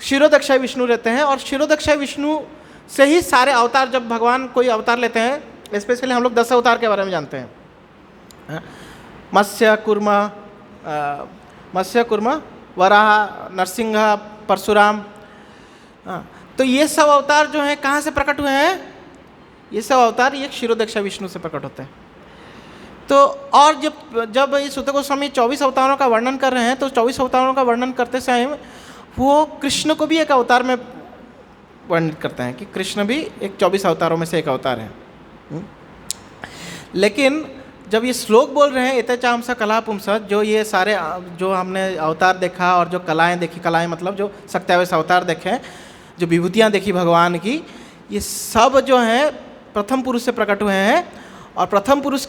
क्षीरोदक्षाय विष्णु रहते हैं। और क्षीरोदक्षाय विष्णु से ही सारे अवतार, जब भगवान कोई अवतार लेते हैं, स्पेशली हम लोग 10 अवतार के बारे में जानते हैं, मत्स्य कुर्म, वराह, नरसिंह, परशुराम। तो ये सब अवतार जो हैं कहाँ से प्रकट हुए हैं? ये सब अवतार ये क्षीरोदक्षाय विष्णु से प्रकट होते हैं। तो और जब ये सूत गोस्वामी 24 अवतारों का वर्णन कर रहे हैं, तो 24 अवतारों का वर्णन करते समय वो कृष्ण को भी एक अवतार में वर्णित करते हैं कि कृष्ण भी एक 24 अवतारों में से एक अवतार है। लेकिन जब ये श्लोक बोल रहे हैं एतचांसा कला पुंसः, जो ये सारे जो हमने अवतार देखा और जो कलाएं देखी, कलाएं मतलब जो 27 अवतार देखे, जो विभूतियाँ देखी भगवान की, ये सब जो हैं प्रथम पुरुष से प्रकट हुए हैं। और प्रथम पुरुष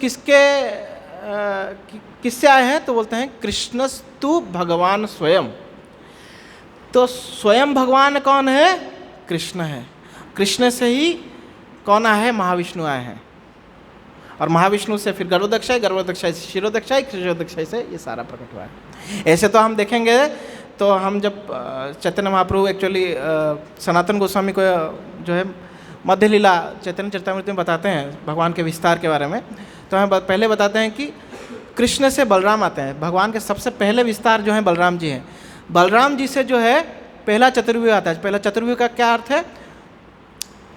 किससे आए हैं? तो बोलते हैं कृष्णस्तु भगवान स्वयं। तो स्वयं भगवान कौन है? कृष्ण है। कृष्ण से ही कौन आए हैं? महाविष्णु आए हैं। और महाविष्णु से फिर गर्भोदक्षाय, गर्भोदक्षाय से क्षीरोदक्षाय, क्षीरोदक्षाय से ये सारा प्रकट हुआ है। ऐसे तो हम देखेंगे तो हम जब चैतन्य महाप्रभु एक्चुअली सनातन गोस्वामी को जो है मध्य लीला चैतन्य चरितामृत में बताते हैं भगवान के विस्तार के बारे में, तो हमें पहले बताते हैं कि कृष्ण से बलराम आते हैं। भगवान के सबसे पहले विस्तार जो है बलराम जी हैं। बलराम जी से जो है पहला चतुर्व्यूह आता है। पहला चतुर्व्यूह का क्या अर्थ है?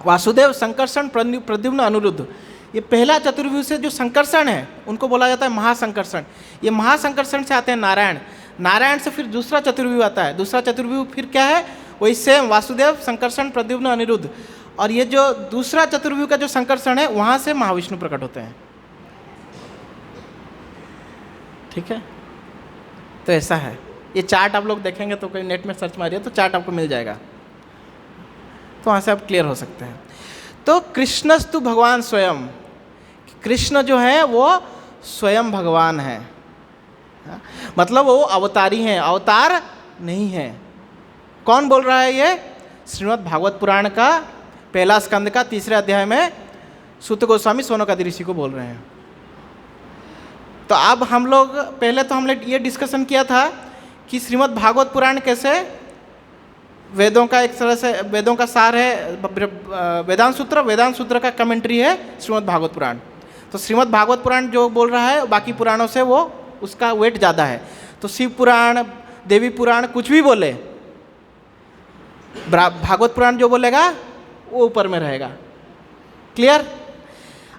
वासुदेव, संकर्षण, प्रद्युम्न, अनिरुद्ध। ये पहला चतुर्व्यूह से जो संकर्षण है उनको बोला जाता है महासंकर्षण। ये महासंकर्षण से आते हैं नारायण। नारायण से फिर दूसरा चतुर्व्यूह आता है। दूसरा चतुर्व्यूह फिर क्या है? वही सेम वासुदेव, संकर्षण, प्रद्युम्न, अनिरुद्ध। और ये जो दूसरा चतुर्व्यूह का जो संकर्षण है वहाँ से महाविष्णु प्रकट होते हैं। ठीक है, तो ऐसा है। ये चार्ट आप लोग देखेंगे तो कोई नेट में सर्च मारिए तो चार्ट आपको मिल जाएगा, तो वहाँ से आप क्लियर हो सकते हैं। तो कृष्णस्तु भगवान स्वयं, कृष्ण जो है वो स्वयं भगवान है, मतलब वो अवतारी हैं, अवतार नहीं है। कौन बोल रहा है ये? श्रीमद् भागवत पुराण का पहला स्कंद का 3रे अध्याय में सूत गोस्वामी सोनकादि ऋषि को बोल रहे हैं। तो अब हम लोग पहले तो हमने ये डिस्कशन किया था कि श्रीमद् भागवत पुराण कैसे वेदों का एक तरह से वेदों का सार है, वेदांत सूत्र का कमेंट्री है श्रीमद् भागवत पुराण। तो श्रीमद् भागवत पुराण जो बोल रहा है बाकी पुराणों से वो उसका वेट ज़्यादा है। तो शिव पुराण, देवी पुराण कुछ भी बोले, भागवत पुराण जो बोलेगा वो ऊपर में रहेगा। क्लियर?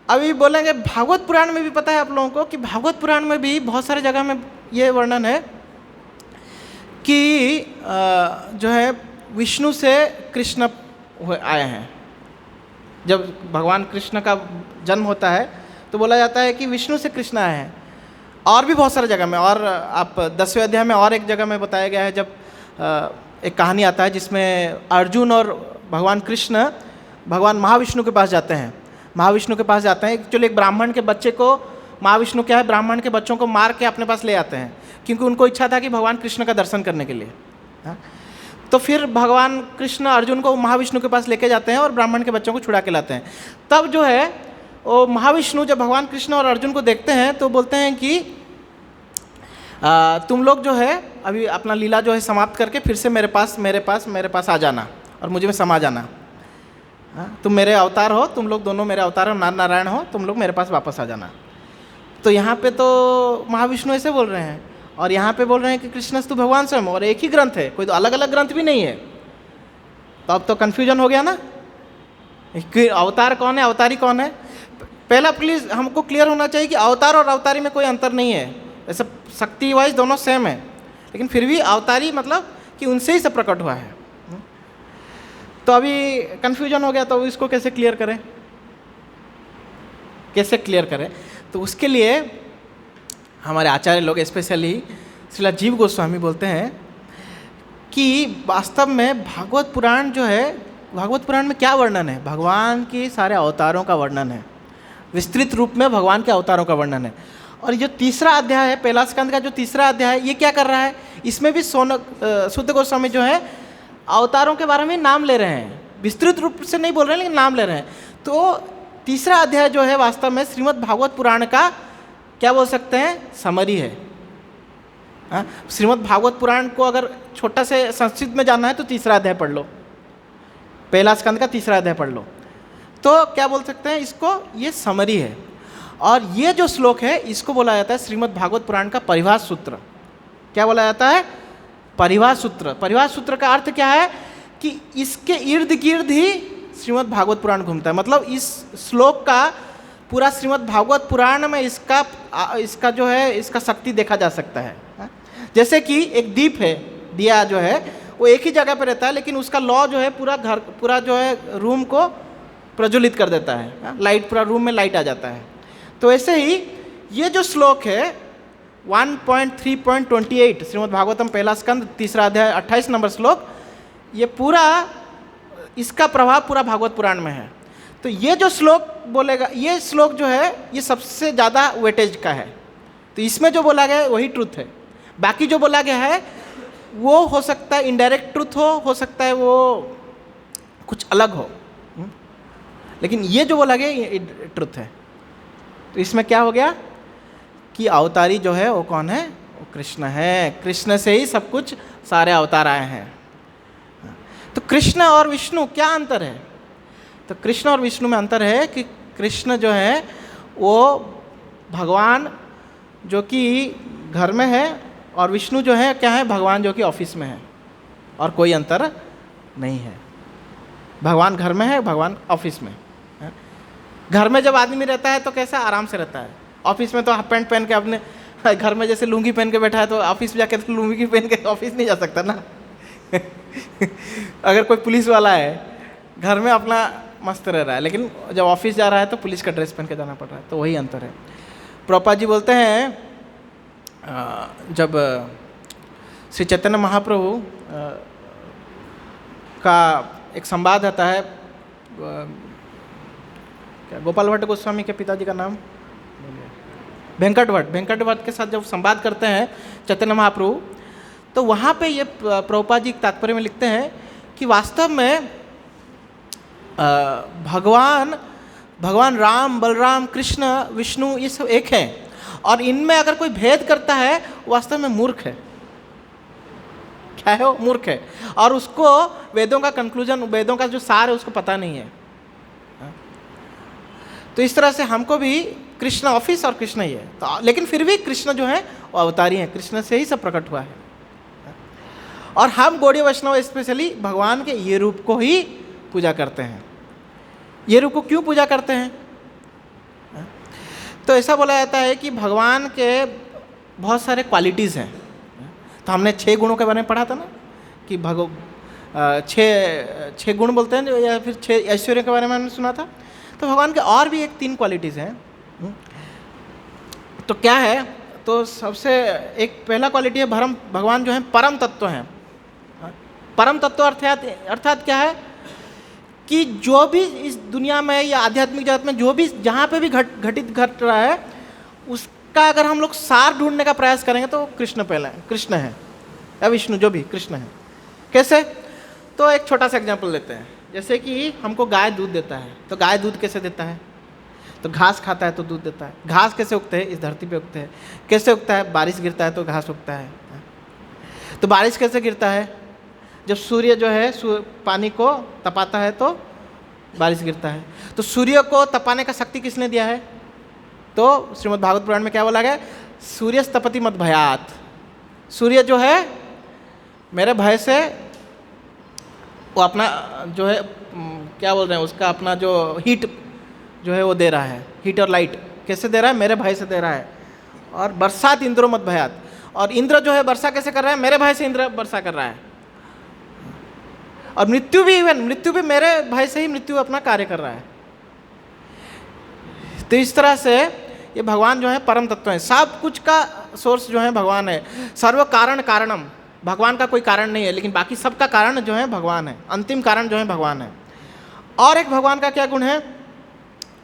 अभी बोलेंगे भागवत पुराण में भी पता है आप लोगों को कि भागवत पुराण में भी बहुत सारे जगह में ये वर्णन है कि जो है विष्णु से कृष्ण आए हैं। जब भगवान कृष्ण का जन्म होता है तो बोला जाता है कि विष्णु से कृष्ण आए हैं। और भी बहुत सारे जगह में, और आप 10वें अध्याय में और एक जगह में बताया गया है जब एक कहानी आता है जिसमें अर्जुन और भगवान कृष्ण भगवान महाविष्णु के पास जाते हैं। महाविष्णु के पास जाते हैं। एक्चुअली एक ब्राह्मण के बच्चे को महाविष्णु क्या है, ब्राह्मण के बच्चों को मार के अपने पास ले आते हैं, क्योंकि उनको इच्छा था कि भगवान कृष्ण का दर्शन करने के लिए। हाँ? तो फिर भगवान कृष्ण अर्जुन को महाविष्णु के पास लेके जाते हैं और ब्राह्मण के बच्चों को छुड़ा के लाते हैं। तब जो है वो महाविष्णु जब भगवान कृष्ण और अर्जुन को देखते हैं तो बोलते हैं कि तुम लोग जो है अभी अपना लीला जो है समाप्त करके फिर से मेरे पास आ जाना और मुझे में समा जाना। हाँ? तुम मेरे अवतार हो, तुम लोग दोनों मेरे अवतार हो, नारायण हो, तुम लोग मेरे पास वापस आ जाना। तो यहाँ पे तो महाविष्णु ऐसे बोल रहे हैं और यहाँ पे बोल रहे हैं कि कृष्णस्तु भगवान स्वयं, और एक ही ग्रंथ है, कोई तो अलग अलग ग्रंथ भी नहीं है। तो अब तो कन्फ्यूजन हो गया ना कि अवतार कौन है, अवतारी कौन है। पहला प्लीज़ हमको क्लियर होना चाहिए कि अवतार और अवतारी में कोई अंतर नहीं है। ऐसे शक्ति वाइज दोनों सेम है, लेकिन फिर भी अवतारी मतलब कि उनसे ही सब प्रकट हुआ है। तो अभी कन्फ्यूजन हो गया, तो इसको कैसे क्लियर करें, कैसे क्लियर करें? तो उसके लिए हमारे आचार्य लोग स्पेशली श्रीला जीव गोस्वामी बोलते हैं कि वास्तव में भागवत पुराण जो है, भागवत पुराण में क्या वर्णन है? भगवान के सारे अवतारों का वर्णन है, विस्तृत रूप में भगवान के अवतारों का वर्णन है। और जो तीसरा अध्याय है, पहला स्कंद का जो तीसरा अध्याय है, ये क्या कर रहा है? इसमें भी शुद्ध गोस्वामी जो है अवतारों के बारे में नाम ले रहे हैं, विस्तृत रूप से नहीं बोल रहे हैं लेकिन नाम ले रहे हैं। तो तीसरा अध्याय जो है वास्तव में श्रीमद् भागवत पुराण का क्या बोल सकते हैं, समरी है। श्रीमद् भागवत पुराण को अगर छोटा से संस्कृत में जानना है तो तीसरा अध्याय पढ़ लो, पहला स्कंद का तीसरा अध्याय पढ़ लो, तो क्या बोल सकते हैं इसको, ये समरी है। और ये जो श्लोक है इसको बोला जाता है श्रीमद् भागवत पुराण का परिभाष सूत्र। क्या बोला जाता है? परिभाष सूत्र। परिभाष सूत्र का अर्थ क्या है कि इसके इर्द गिर्द ही श्रीमद् भागवत पुराण घूमता है। मतलब इस श्लोक का पूरा श्रीमद् भागवत पुराण में इसका जो है इसका शक्ति देखा जा सकता है। जैसे कि एक दीप है, दिया जो है वो एक ही जगह पर रहता है, लेकिन उसका लौ जो है पूरा जो है रूम को प्रज्वलित कर देता है, लाइट पूरा रूम में लाइट आ जाता है। तो ऐसे ही ये जो श्लोक है 1.3.28 श्रीमद् भागवतम पहला स्कंद तीसरा अध्याय 28 नंबर श्लोक, ये पूरा इसका प्रभाव पूरा भागवत पुराण में है। तो ये जो श्लोक बोलेगा, ये श्लोक जो है ये सबसे ज़्यादा वेटेज का है। तो इसमें जो बोला गया है वही ट्रुथ है, बाकी जो बोला गया है वो हो सकता है इनडायरेक्ट ट्रुथ हो सकता है वो कुछ अलग हो, लेकिन ये जो बोला गया ये ट्रुथ है। तो इसमें क्या हो गया कि अवतारी जो है वो कौन है? वो कृष्ण है। कृष्ण से ही सब कुछ सारे अवतार आए हैं। तो कृष्ण और विष्णु क्या अंतर है? तो कृष्ण और विष्णु में अंतर है कि कृष्ण जो है वो भगवान जो कि घर में है, और विष्णु जो है क्या है? भगवान जो कि ऑफिस में है, और कोई अंतर नहीं है। भगवान घर में है, भगवान ऑफिस में। घर में जब आदमी रहता है तो कैसा आराम से रहता है, ऑफिस में तो हाफ पैंट पहन के अपने, घर में जैसे लुंगी पहन के बैठा है तो ऑफिस जाके तो लुंगी पहन के ऑफिस नहीं जा सकता ना। अगर कोई पुलिस वाला है घर में अपना मस्त रह रहा है, लेकिन जब ऑफिस जा रहा है तो पुलिस का ड्रेस पहन के जाना पड़ रहा है, तो वही अंतर है। प्रभुपाद जी बोलते हैं जब श्री चैतन्य महाप्रभु का एक संवाद आता है, क्या गोपाल भट्ट गोस्वामी के पिताजी का नाम वेंकट भट्ट के साथ जब संवाद करते हैं चैतन्य महाप्रभु, तो वहाँ पे ये प्रभुपाद जी तात्पर्य में लिखते हैं कि वास्तव में भगवान राम, बलराम, कृष्ण, विष्णु ये सब एक हैं, और इनमें अगर कोई भेद करता है वास्तव में मूर्ख है। क्या है वो? मूर्ख है, और उसको वेदों का कंक्लूजन, वेदों का जो सार है उसको पता नहीं है। तो इस तरह से हमको भी कृष्ण ऑफिस और कृष्ण ही है, तो लेकिन फिर भी कृष्ण जो है वो अवतारी हैं, कृष्ण से ही सब प्रकट हुआ है। और हम गौड़ीय वैष्णव स्पेशली भगवान के ये रूप को ही पूजा करते हैं। ये रूप को क्यों पूजा करते हैं? तो ऐसा बोला जाता है कि भगवान के बहुत सारे क्वालिटीज़ हैं। तो हमने 6 गुणों के बारे में पढ़ा था ना कि छः गुण बोलते हैं, या फिर 6 ऐश्वर्य के बारे में हमने सुना था। तो भगवान के और भी 3 क्वालिटीज़ हैं। तो क्या है? तो सबसे एक पहला क्वालिटी है भगवान जो है परम तत्व हैं। परम तत्व अर्थात क्या है कि जो भी इस दुनिया में या आध्यात्मिक जगत में जो भी जहाँ पे भी घट रहा है उसका अगर हम लोग सार ढूंढने का प्रयास करेंगे तो कृष्ण पहले कृष्ण है या विष्णु, जो भी कृष्ण है। कैसे? तो एक छोटा सा एग्जांपल लेते हैं। जैसे कि हमको गाय दूध देता है, तो गाय दूध कैसे देता है? तो घास खाता है तो दूध देता है। घास कैसे उगते हैं? इस धरती पे उगते हैं। कैसे उगता है? बारिश गिरता है तो घास उगता है। तो बारिश कैसे गिरता है? जब सूर्य जो है पानी को तपाता है तो बारिश गिरता है। तो सूर्य को तपाने का शक्ति किसने दिया है? तो श्रीमद् भागवत पुराण में क्या बोला गया? सूर्य तपति मद भयात। सूर्य जो है मेरे भय से वो अपना जो है क्या बोल रहे हैं उसका अपना जो हीट जो है वो दे रहा है। हीट और लाइट कैसे दे रहा है? मेरे भय से दे रहा है। और बरसात इंद्रो मद भयात। और इंद्र जो है वर्षा कैसे कर रहा है? मेरे भय से इंद्र वर्षा कर रहा है। और मृत्यु भी, इवन मृत्यु भी मेरे भय से ही मृत्यु अपना कार्य कर रहा है। तो इस तरह से ये भगवान जो है परम तत्व है। सब कुछ का सोर्स जो है भगवान है। सर्व कारण कारणम, भगवान का कोई कारण नहीं है, लेकिन बाकी सबका कारण जो है भगवान है। अंतिम कारण जो है भगवान है। और एक भगवान का क्या गुण है?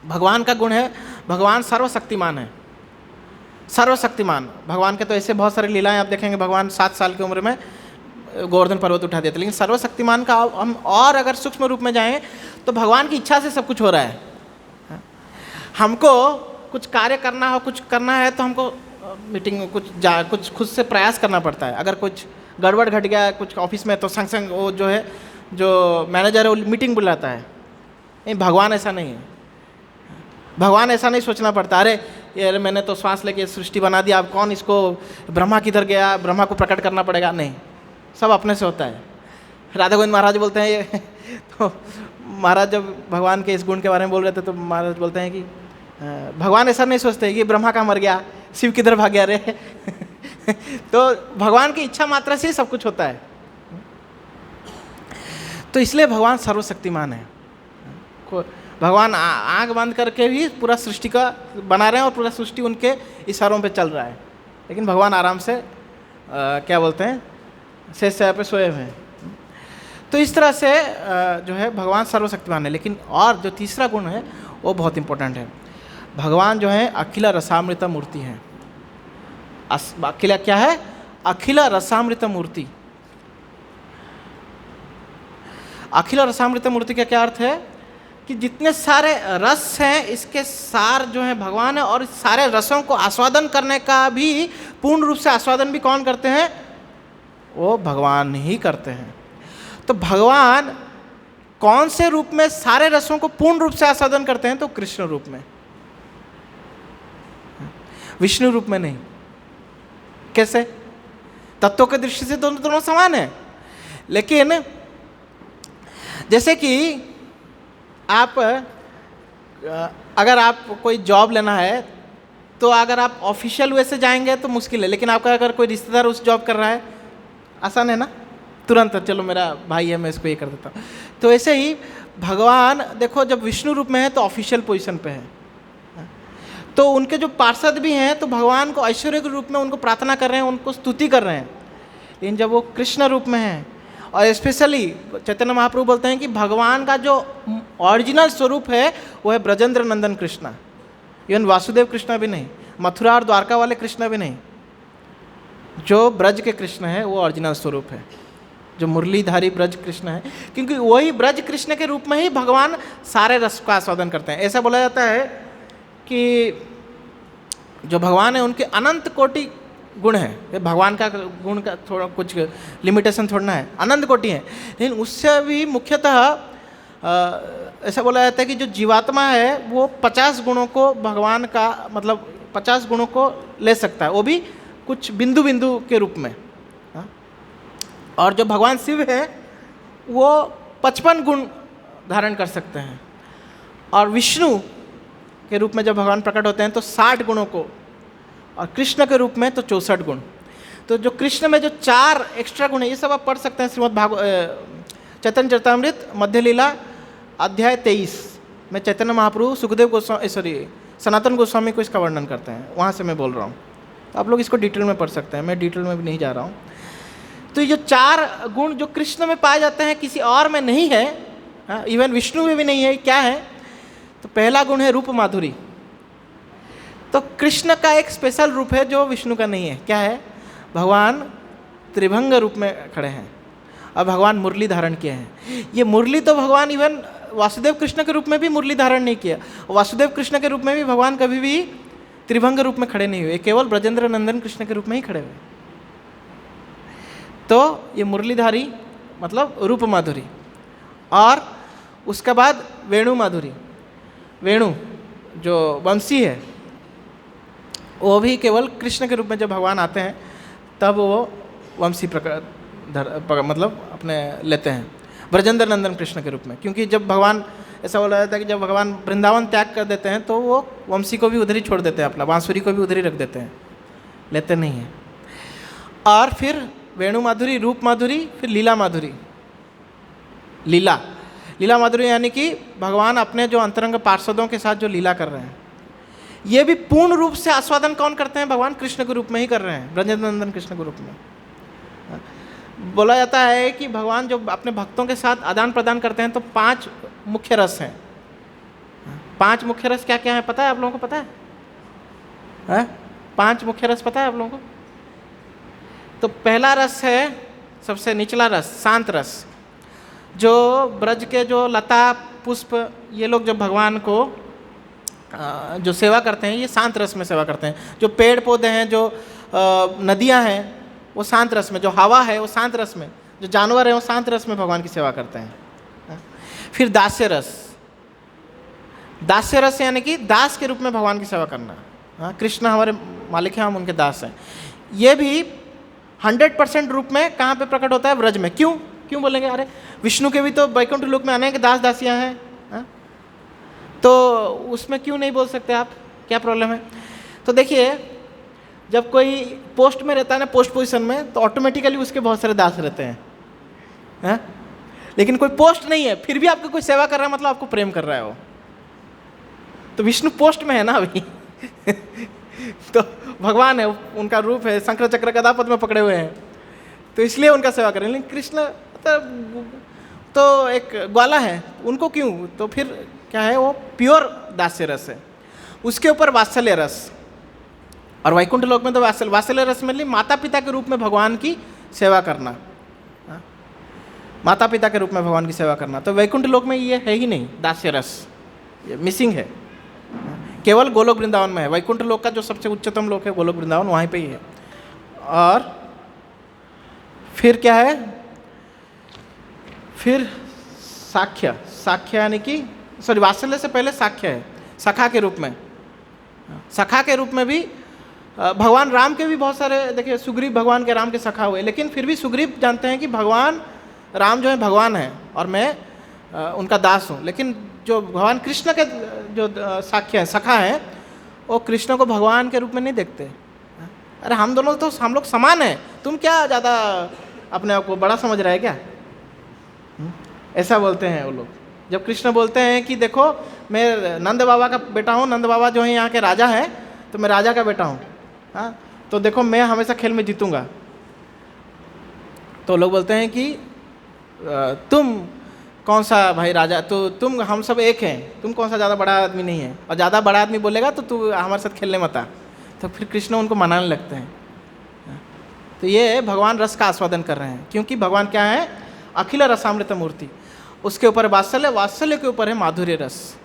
भगवान का गुण है भगवान सर्वशक्तिमान है। सर्वशक्तिमान भगवान के तो ऐसे बहुत सारे लीलाएं आप देखेंगे। भगवान 7 साल की उम्र में गोवर्धन पर्वत उठा देते, लेकिन सर्वशक्तिमान का हम और अगर सूक्ष्म रूप में जाएं तो भगवान की इच्छा से सब कुछ हो रहा है। हमको कुछ कार्य करना हो, कुछ करना है तो हमको मीटिंग में कुछ खुद से प्रयास करना पड़ता है। अगर कुछ गड़बड़ घट गया कुछ ऑफिस में तो संग संग वो जो है जो मैनेजर है वो मीटिंग बुलाता है। नहीं, भगवान ऐसा नहीं है। भगवान ऐसा नहीं सोचना पड़ता, अरे यार मैंने तो श्वास लेके सृष्टि बना दिया, अब कौन इसको, ब्रह्मा किधर गया, ब्रह्मा को प्रकट करना पड़ेगा। नहीं, सब अपने से होता है। राधा गोविंद महाराज बोलते हैं ये तो महाराज जब भगवान के इस गुण के बारे में बोल रहे थे तो महाराज बोलते हैं कि भगवान ऐसा नहीं सोचते कि ब्रह्मा का मर गया, शिव किधर भाग गया रे तो भगवान की इच्छा मात्रा से ही सब कुछ होता है। तो इसलिए भगवान सर्वशक्तिमान है। भगवान आँख बंद करके भी पूरा सृष्टि का बना रहे हैं और पूरा सृष्टि उनके इशारों पे चल रहा है, लेकिन भगवान आराम से क्या बोलते हैं शेष पे सोए हुए हैं। तो इस तरह से जो है भगवान सर्वशक्तिमान है। लेकिन और जो तीसरा गुण है वो बहुत इंपॉर्टेंट है। भगवान जो है अखिल रसामृत मूर्ति है। अखिला क्या है? अखिल रसामृत मूर्ति। अखिल रसामृत मूर्ति का क्या अर्थ है? कि जितने सारे रस हैं इसके सार जो है भगवान है, और इस सारे रसों को आस्वादन करने का भी पूर्ण रूप से आस्वादन भी कौन करते हैं? वो भगवान ही करते हैं। तो भगवान कौन से रूप में सारे रसों को पूर्ण रूप से आस्वादन करते हैं? तो कृष्ण रूप में, विष्णु रूप में नहीं। कैसे? तत्वों की दृष्टि से दोनों समान है, लेकिन जैसे कि आप अगर आप कोई जॉब लेना है तो अगर आप ऑफिशियल वे से जाएंगे तो मुश्किल है, लेकिन आपका अगर कोई रिश्तेदार उस जॉब कर रहा है आसान है ना, तुरंत चलो मेरा भाई है मैं इसको ये कर देता हूँ। तो ऐसे ही भगवान देखो जब विष्णु रूप में है तो ऑफिशियल पोजीशन पे है, तो उनके जो पार्षद भी हैं तो भगवान को ऐश्वर्य के रूप में उनको प्रार्थना कर रहे हैं, उनको स्तुति कर रहे हैं। लेकिन जब वो कृष्ण रूप में हैं, और स्पेशली चैतन्य महाप्रभु बोलते हैं कि भगवान का जो ओरिजिनल स्वरूप है वो है ब्रजेंद्र नंदन कृष्ण। इवन वासुदेव कृष्ण भी नहीं, मथुरा और द्वारका वाले कृष्ण भी नहीं, जो ब्रज के कृष्ण है वो ओरिजिनल स्वरूप है, जो मुरलीधारी ब्रज कृष्ण है, क्योंकि वही ब्रज कृष्ण के रूप में ही भगवान सारे रस का आस्वादन करते हैं। ऐसा बोला जाता है कि जो भगवान है उनके अनंत कोटि गुण है। भगवान का गुण का थोड़ा कुछ लिमिटेशन थोड़ा है, अनंत कोटि है, लेकिन उससे भी मुख्यतः ऐसा बोला जाता है कि जो जीवात्मा है वो 50 गुणों को भगवान का मतलब 50 गुणों को ले सकता है, वो भी कुछ बिंदु बिंदु के रूप में। और जो भगवान शिव है वो 55 गुण धारण कर सकते हैं, और विष्णु के रूप में जब भगवान प्रकट होते हैं तो 60 गुणों को, और कृष्ण के रूप में तो 64 गुण। तो जो कृष्ण में जो 4 एक्स्ट्रा गुण है ये सब आप पढ़ सकते हैं श्रीमद् चैतन्य चरितामृत मध्य लीला अध्याय 23 में चैतन्य महाप्रभु सुखदेव गोस्वामी सनातन गोस्वामी को इसका वर्णन करते हैं, वहाँ से मैं बोल रहा हूँ। तो आप लोग इसको डिटेल में पढ़ सकते हैं, मैं डिटेल में भी नहीं जा रहा हूँ। तो ये जो 4 गुण जो कृष्ण में पाए जाते हैं किसी और में नहीं है, इवन विष्णु में भी नहीं है, क्या है? तो पहला गुण है रूप माधुरी। तो कृष्ण का एक स्पेशल रूप है जो विष्णु का नहीं है। क्या है? भगवान त्रिभंग रूप में खड़े हैं और भगवान मुरली धारण किए हैं। ये मुरली तो भगवान इवन वासुदेव कृष्ण के रूप में भी मुरली धारण नहीं किया। वासुदेव कृष्ण के रूप में भी भगवान कभी भी त्रिभंग रूप में खड़े नहीं हुए, केवल ब्रजेंद्र नंदन कृष्ण के रूप में ही खड़े हुए। तो ये मुरलीधारी मतलब रूप माधुरी। और उसके बाद वेणु माधुरी, वेणु जो वंशी है वो भी केवल कृष्ण के रूप में जब भगवान आते हैं तब वो वंशी मतलब अपने लेते हैं ब्रजेंद्र नंदन कृष्ण के रूप में। क्योंकि जब भगवान, ऐसा बोला जाता है कि जब भगवान वृंदावन त्याग कर देते हैं तो वो वंशी को भी उधर ही छोड़ देते हैं, अपना बांसुरी को भी उधर ही रख देते हैं, लेते नहीं हैं। और फिर वेणु माधुरी, रूप माधुरी, फिर लीला माधुरी। लीला माधुरी यानी कि भगवान अपने जो अंतरंग पार्षदों के साथ जो लीला कर रहे हैं, ये भी पूर्ण रूप से आस्वादन कौन करते हैं? भगवान कृष्ण के रूप में ही कर रहे हैं, ब्रजेंद्र नंदन कृष्ण के रूप में। बोला जाता है कि भगवान जो अपने भक्तों के साथ आदान प्रदान करते हैं तो 5 मुख्य रस हैं। 5 मुख्य रस क्या क्या है पता है आप लोगों को? पता है? 5 मुख्य रस पता है आप लोगों को? तो पहला रस है सबसे निचला रस, शांत रस। जो ब्रज के जो लता पुष्प ये लोग जब भगवान को जो सेवा करते हैं ये शांत रस में सेवा करते हैं। जो पेड़ पौधे हैं, जो नदियां हैं वो शांत रस में, जो हवा है वो शांत रस में, जो जानवर हैं वो शांत रस में भगवान की सेवा करते हैं। फिर दास्य रस, दास्य रस यानी कि दास के रूप में भगवान की सेवा करना। कृष्ण हमारे मालिक हैं, हम उनके दास हैं। ये भी 100% रूप में कहाँ पे प्रकट होता है? ब्रज में। क्यों बोलेंगे? अरे विष्णु के भी तो वैकुंठ लोक में अनेक दास दासियाँ हैं, तो उसमें क्यों नहीं बोल सकते आप? क्या प्रॉब्लम है? तो देखिए, जब कोई पोस्ट में रहता है ना, पोस्ट पोजीशन में, तो ऑटोमेटिकली उसके बहुत सारे दास रहते हैं। लेकिन कोई पोस्ट नहीं है फिर भी आपको कोई सेवा कर रहा है, मतलब आपको प्रेम कर रहा है वो। तो विष्णु पोस्ट में है ना अभी तो भगवान है, उनका रूप है, शंकर चक्र गदा पद्म में पकड़े हुए हैं, तो इसलिए उनका सेवा करें। लेकिन कृष्ण तो एक ग्वाला है, उनको क्यों? तो फिर क्या है? वो प्योर दास्य रस है। उसके ऊपर वात्सल्य रस, और वैकुंठ लोक में तो वात्सल्य रस में माता पिता के रूप में भगवान की सेवा करना, माता पिता के रूप में भगवान की सेवा करना। तो वैकुंठ लोक में ये है ही नहीं, दास्य रस ये मिसिंग है, केवल गोलोक वृंदावन में है। वैकुंठ लोक का जो सबसे उच्चतम लोक है गोलोक वृंदावन, वहीं पे ही है। और फिर क्या है? फिर साख्य यानी कि वात्सल्य से पहले साख्य है, सखा के रूप में। सखा के रूप में भी भगवान राम के भी बहुत सारे, देखिए सुग्रीव भगवान के राम के सखा हुए, लेकिन फिर भी सुग्रीव जानते हैं कि भगवान राम जो है भगवान है और मैं उनका दास हूँ। लेकिन जो भगवान कृष्ण के जो साख्य हैं, सखा हैं, वो कृष्ण को भगवान के रूप में नहीं देखते। अरे हम दोनों तो, हम लोग समान हैं, तुम क्या ज़्यादा अपने आप को बड़ा समझ रहा है क्या? ऐसा बोलते हैं वो लोग। जब कृष्ण बोलते हैं कि देखो मैं नंद बाबा का बेटा हूँ, नंद बाबा जो है यहाँ के राजा हैं, तो मैं राजा का बेटा हूँ, हाँ, तो देखो मैं हमेशा खेल में जीतूंगा। तो लोग बोलते हैं कि तुम कौन सा भाई राजा, तो तुम, हम सब एक हैं, तुम कौन सा ज़्यादा बड़ा आदमी नहीं है, और ज़्यादा बड़ा आदमी बोलेगा तो तू हमारे साथ खेलने मत आ। तो फिर कृष्ण उनको मनाने लगते हैं। तो ये भगवान रस का आस्वादन कर रहे हैं, क्योंकि भगवान क्या है? अखिल रसामृत मूर्ति। उसके ऊपर वात्सल्य, वात्सल्य के ऊपर है माधुर्य रस।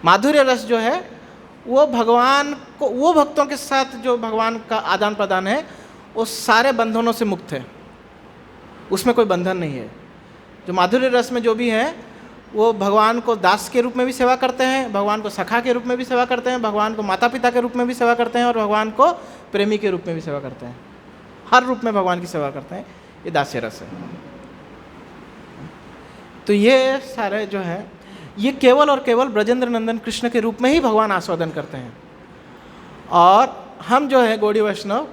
माधुर्य रस जो है वो भगवान को, वो भक्तों के साथ जो भगवान का आदान प्रदान है वो सारे बंधनों से मुक्त है, उसमें कोई बंधन नहीं है। जो माधुर्य रस में जो भी है वो भगवान को दास के रूप में भी सेवा करते हैं, भगवान को सखा के रूप में भी सेवा करते हैं, भगवान को माता पिता के रूप में भी सेवा करते हैं, और भगवान को प्रेमी के रूप में भी सेवा करते हैं। हर रूप में भगवान की सेवा करते हैं, ये दास्य रस है। तो ये सारे जो है ये केवल और केवल ब्रजेंद्र नंदन कृष्ण के रूप में ही भगवान आस्वादन करते हैं। और हम जो है गौड़ी वैष्णव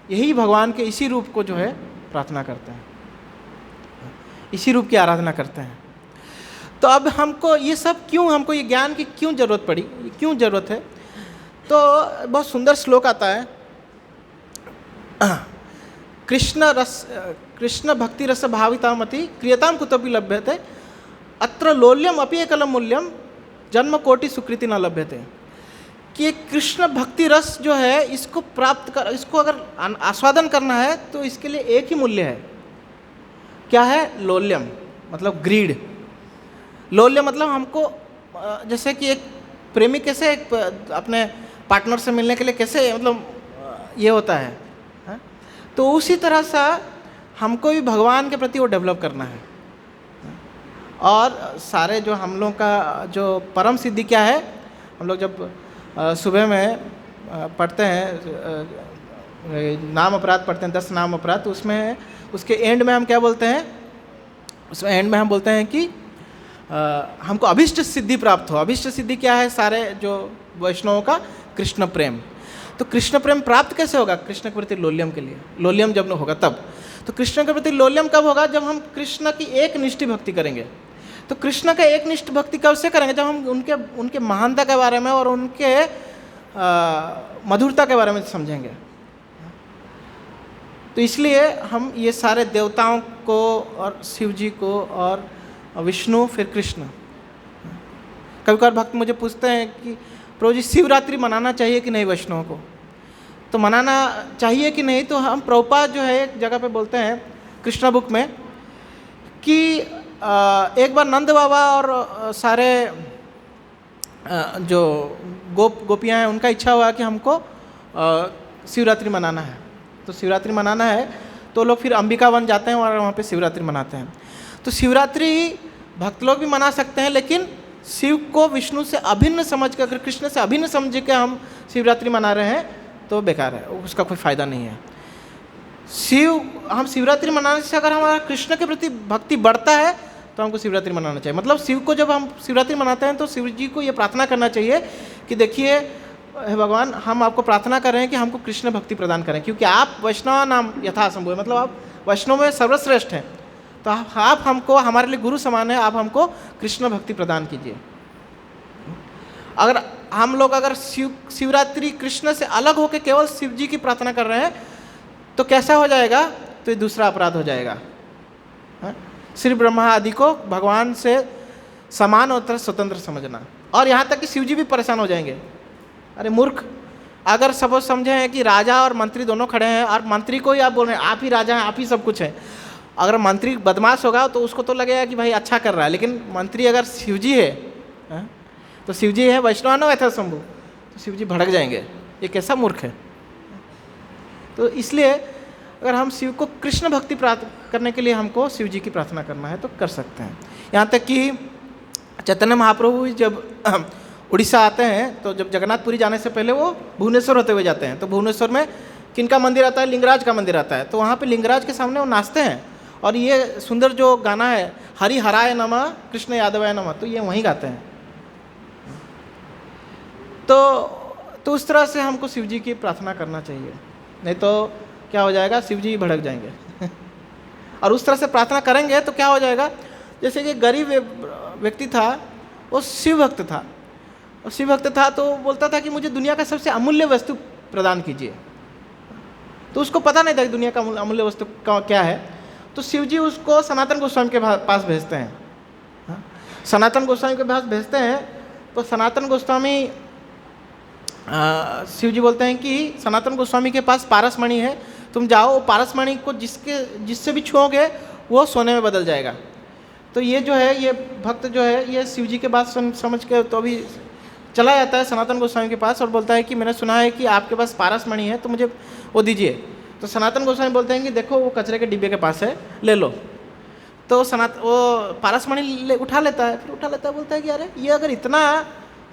यही भगवान के इसी रूप को जो है प्रार्थना करते हैं, इसी रूप की आराधना करते हैं। तो अब हमको ये सब क्यों, हमको ये ज्ञान की क्यों जरूरत पड़ी, क्यों जरूरत है? तो बहुत सुंदर श्लोक आता है, कृष्ण भक्ति रस भावितामति क्रियताम कुतपि लभ्यते अत्र लोल्यम अपि एकलम मूल्यम जन्म कोटि सुकृति न लभ्यते। कि ये कृष्ण भक्ति रस जो है इसको प्राप्त कर, इसको अगर आस्वादन करना है तो इसके लिए एक ही मूल्य है। क्या है? लोल्यम, मतलब ग्रीड। लोल्य मतलब हमको जैसे कि एक प्रेमी कैसे एक अपने पार्टनर से मिलने के लिए कैसे मतलब ये होता है, तो उसी तरह से हमको भी भगवान के प्रति वो डेवलप करना है। और सारे जो हम लोग का जो परम सिद्धि क्या है, हम लोग जब सुबह में पढ़ते हैं नाम अपराध पढ़ते हैं, 10 नाम अपराध, तो उसमें उसके एंड में हम क्या बोलते हैं? उसमें एंड में हम बोलते हैं कि हमको अभिष्ट सिद्धि प्राप्त हो। अभिष्ट सिद्धि क्या है? सारे जो वैष्णवों का कृष्ण प्रेम। तो कृष्ण प्रेम प्राप्त कैसे होगा? कृष्ण के प्रति लोल्यम के लिए। लोल्यम जब होगा तब। तो कृष्ण के प्रति लोल्यम कब होगा? जब हम कृष्ण की एक निष्ठ भक्ति करेंगे। तो कृष्ण का एक निष्ठ भक्ति कब से करेंगे? जब हम उनके महानता के बारे में और उनके मधुरता के बारे में समझेंगे। तो इसलिए हम ये सारे देवताओं को और शिव जी को और विष्णु, फिर कृष्ण। कभी कभार भक्त मुझे पूछते हैं कि प्रभु जी शिवरात्रि मनाना चाहिए कि नहीं वैष्णवों को? तो मनाना चाहिए कि नहीं, तो हम प्रभुपाद जो है एक जगह पे बोलते हैं कृष्णा बुक में कि एक बार नंद बाबा और सारे जो गोपियाँ हैं उनका इच्छा हुआ कि हमको शिवरात्रि मनाना है। तो शिवरात्रि मनाना है तो लोग फिर अंबिका वन जाते हैं और वहाँ पे शिवरात्रि मनाते हैं। तो शिवरात्रि भक्त लोग भी मना सकते हैं, लेकिन शिव को विष्णु से अभिन्न समझ कर, अगर कृष्ण से अभिन्न समझ के हम शिवरात्रि मना रहे हैं तो बेकार है, उसका कोई फ़ायदा नहीं है। हम शिवरात्रि मनाने से अगर हमारा कृष्ण के प्रति भक्ति बढ़ता है तो हमको शिवरात्रि मनाना चाहिए। मतलब शिव को जब हम शिवरात्रि मनाते हैं तो शिव जी को ये प्रार्थना करना चाहिए कि देखिए हे भगवान, हम आपको प्रार्थना कर रहे हैं कि हमको कृष्ण भक्ति प्रदान करें, क्योंकि आप वैष्णव नाम यथासंभव है, मतलब आप वैष्णव में सर्वश्रेष्ठ हैं। तो आप हमको, हमारे लिए गुरु समान है, आप हमको कृष्ण भक्ति प्रदान कीजिए। अगर हम लोग अगर शिवरात्रि कृष्ण से अलग होकर केवल शिव जी की प्रार्थना कर रहे हैं तो कैसा हो जाएगा? तो ये दूसरा अपराध हो जाएगा। श्री ब्रह्मा आदि को भगवान से समान और स्वतंत्र समझना, और यहाँ तक कि शिव जी भी परेशान हो जाएंगे। अरे मूर्ख, अगर सपोज समझे हैं कि राजा और मंत्री दोनों खड़े हैं और मंत्री को ही आप बोल रहे हैं आप ही राजा हैं, आप ही सब कुछ है। अगर मंत्री बदमाश होगा तो उसको तो लगेगा कि भाई अच्छा कर रहा है, लेकिन मंत्री अगर शिवजी है तो शिवजी है वैष्णवानो यथा शंभु, तो शिवजी भड़क जाएंगे, ये कैसा मूर्ख है। तो इसलिए अगर हम शिव को कृष्ण भक्ति प्राप्त करने के लिए हमको शिव जी की प्रार्थना करना है तो कर सकते हैं। यहाँ तक कि चैतन्य महाप्रभु जब उड़ीसा आते हैं तो जब जगन्नाथपुरी जाने से पहले वो भुवनेश्वर होते हुए जाते हैं। तो भुवनेश्वर में किनका मंदिर आता है? लिंगराज का मंदिर आता है। तो वहाँ पे लिंगराज के सामने वो नाचते हैं और ये सुंदर जो गाना है हरि हराय नमः कृष्ण यादवाय नमः, तो ये वहीं गाते हैं। तो उस तरह से हमको शिव जी की प्रार्थना करना चाहिए, नहीं तो क्या हो जाएगा? शिव जी भड़क जाएंगे। और उस तरह से प्रार्थना करेंगे तो क्या हो जाएगा? जैसे कि गरीब व्यक्ति था, वो शिव भक्त था, और शिव भक्त था तो बोलता था कि मुझे दुनिया का सबसे अमूल्य वस्तु प्रदान कीजिए। तो उसको पता नहीं था कि दुनिया का अमूल्य वस्तु क्या है। तो शिव जी उसको सनातन गोस्वामी के पास भेजते हैं। सनातन गोस्वामी के पास भेजते हैं तो सनातन गोस्वामी शिव जी बोलते हैं कि सनातन गोस्वामी के पास पारसमणि है, तुम जाओ, वो पारसमणि को जिससे भी छुओगे वो सोने में बदल जाएगा। तो ये जो है, ये भक्त जो है, ये शिव जी के बात समझ के तो अभी चला जाता है सनातन गोस्वामी के पास और बोलता है कि मैंने सुना है कि आपके पास पारसमणि है तो मुझे वो दीजिए। तो सनातन गोस्वामी बोलते हैं कि देखो वो कचरे के डिब्बे के पास है, ले लो। तो वो पारसमणि उठा लेता है, फिर उठा लेता है, बोलता है कि अरे ये अगर इतना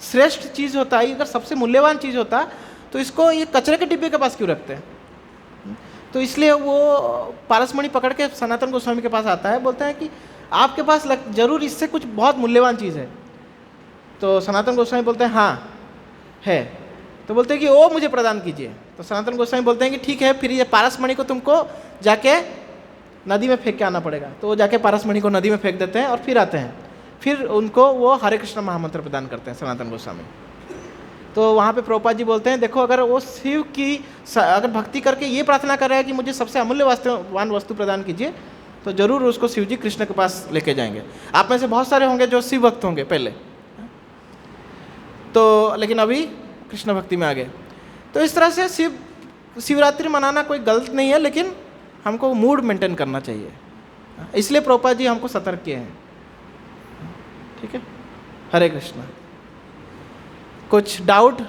श्रेष्ठ चीज़ होता है, अगर सबसे मूल्यवान चीज़ होता तो इसको ये कचरे के डिब्बे के पास क्यों रखते हैं? तो इसलिए वो पारसमणि पकड़ के सनातन गोस्वामी के पास आता है, बोलता है कि आपके पास जरूर इससे कुछ बहुत मूल्यवान चीज़ है। तो सनातन गोस्वामी बोलते हैं हाँ है। तो बोलते हैं कि वो मुझे प्रदान कीजिए। तो सनातन गोस्वामी बोलते हैं कि ठीक है, फिर ये पारसमणि को तुमको जाके नदी में फेंक के आना पड़ेगा। तो वो जाके पारसमणि को नदी में फेंक देते हैं और फिर आते हैं, फिर उनको वो हरे कृष्ण महामंत्र प्रदान करते हैं सनातन गोस्वामी। तो वहाँ पे प्रभुपाद जी बोलते हैं देखो, अगर वो शिव की अगर भक्ति करके ये प्रार्थना कर रहा है कि मुझे सबसे अमूल्य वस्तु प्रदान कीजिए, तो जरूर उसको शिव जी कृष्ण के पास लेके जाएंगे। आप में से बहुत सारे होंगे जो शिव भक्त होंगे पहले, तो लेकिन अभी कृष्ण भक्ति में आ गए। तो इस तरह से शिवरात्रि मनाना कोई गलत नहीं है, लेकिन हमको मूड मेंटेन करना चाहिए, इसलिए प्रभुपाद जी हमको सतर्क किए हैं। ठीक है, हरे कृष्णा। कुछ डाउट?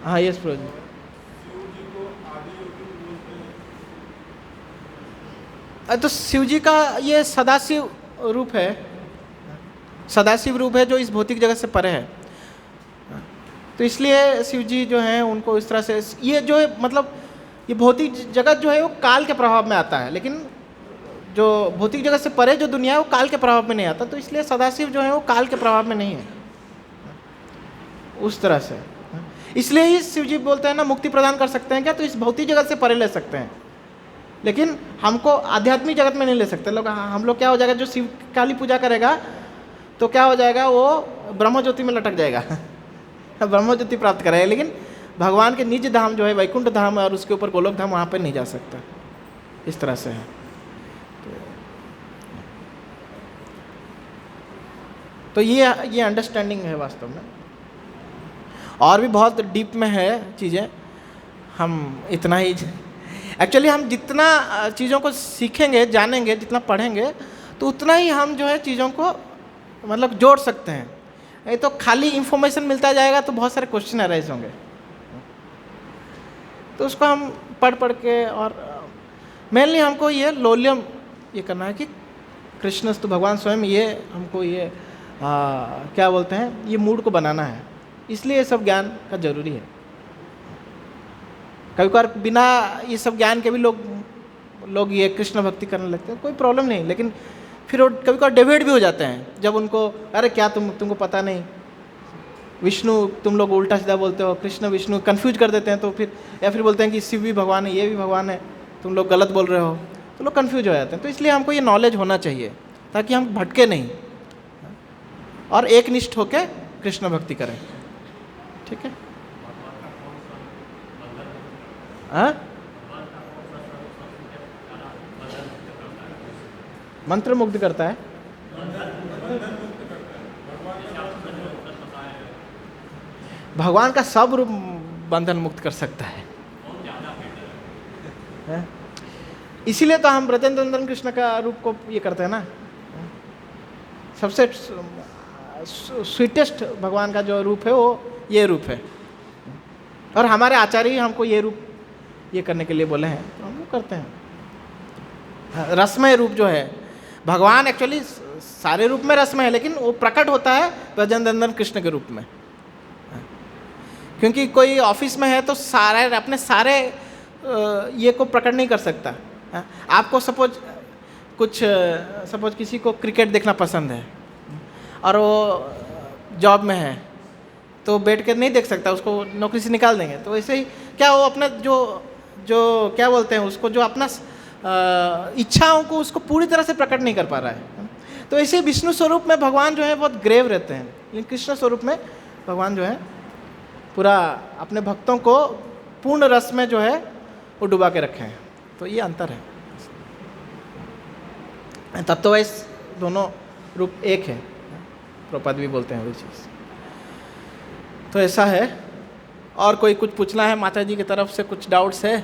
हाँ, यस प्रभु जी। तो शिव जी का ये सदाशिव रूप है, सदाशिव रूप है जो इस भौतिक जगत से परे है। तो इसलिए शिव जी जो हैं उनको इस तरह से, ये जो है मतलब ये भौतिक जगत जो है वो काल के प्रभाव में आता है, लेकिन जो भौतिक जगत से परे जो दुनिया है वो काल के प्रभाव में नहीं आता। तो इसलिए सदाशिव जो है वो काल के प्रभाव में नहीं है उस तरह से। इसलिए ही शिव जी बोलते हैं ना, मुक्ति प्रदान कर सकते हैं क्या, तो इस भौतिक जगत से परे ले सकते हैं, लेकिन हमको आध्यात्मिक जगत में नहीं ले सकते लोग। हम लोग क्या हो जाएगा, जो शिव काली पूजा करेगा तो क्या हो जाएगा, वो ब्रह्म ज्योति में लटक जाएगा ब्रह्म ज्योति प्राप्त करेगा, लेकिन भगवान के निज धाम जो है वैकुंठ धाम और उसके ऊपर गोलोक धाम, वहाँ पर नहीं जा सकता। इस तरह से है। तो ये अंडरस्टैंडिंग है वास्तव में। और भी बहुत डीप में है चीज़ें, हम इतना ही एक्चुअली हम जितना चीज़ों को सीखेंगे, जानेंगे, जितना पढ़ेंगे, तो उतना ही हम जो है चीज़ों को मतलब जोड़ सकते हैं। नहीं तो खाली इंफॉर्मेशन मिलता जाएगा तो बहुत सारे क्वेश्चन अराइज होंगे। तो उसको हम पढ़ के, और मेनली हमको ये लोल्यम ये करना है कि कृष्ण तो भगवान स्वयं, ये हमको ये क्या बोलते हैं, ये मूड को बनाना है। इसलिए ये सब ज्ञान का जरूरी है। कभी कभार बिना ये सब ज्ञान के भी लोग ये कृष्ण भक्ति करने लगते हैं, कोई प्रॉब्लम नहीं, लेकिन फिर वो कभी कभार डिबेट भी हो जाते हैं जब उनको, अरे क्या तुमको पता नहीं, विष्णु तुम लोग उल्टा सीधा बोलते हो, कृष्ण विष्णु कंफ्यूज कर देते हैं। तो फिर या फिर बोलते हैं कि शिव भी भगवान है, ये भी भगवान है, तुम लोग गलत बोल रहे हो, तो लोग कंफ्यूज हो जाते हैं। तो इसलिए हमको ये नॉलेज होना चाहिए ताकि हम भटके नहीं और एकनिष्ठ होकर कृष्ण भक्ति करें। ठीक है, हाँ, मंत्र मुग्ध करता है। भगवान का सब रूप बंधन मुक्त कर सकता है। इसीलिए तो हम ब्रजेंद्र नंदन कृष्ण का रूप को ये करते हैं ना, सबसे स्वीटेस्ट भगवान का जो रूप है वो ये रूप है। और हमारे आचार्य ही हमको ये रूप ये करने के लिए बोले हैं, तो हम वो करते हैं। रसमय रूप जो है, भगवान एक्चुअली सारे रूप में रसमय है, लेकिन वो प्रकट होता है ब्रजेंद्र नंदन कृष्ण के रूप में। क्योंकि कोई ऑफिस में है तो सारे अपने सारे ये को प्रकट नहीं कर सकता। आपको सपोज किसी को क्रिकेट देखना पसंद है और वो जॉब में है, तो बैठ कर नहीं देख सकता, उसको नौकरी से निकाल देंगे। तो वैसे ही क्या वो अपना जो क्या बोलते हैं उसको, जो अपना इच्छाओं को उसको पूरी तरह से प्रकट नहीं कर पा रहा है। तो ऐसे विष्णु स्वरूप में भगवान जो है बहुत ग्रेव रहते हैं, लेकिन कृष्ण स्वरूप में भगवान जो है पूरा अपने भक्तों को पूर्ण रस में जो है वो डुबा के रखे हैं। तो ये अंतर है। तत्ववाइज दोनों रूप एक है, प्रभुपाद भी बोलते हैं वही चीज़। तो ऐसा है। और कोई कुछ पूछना है माता जी की तरफ से, कुछ डाउट्स है?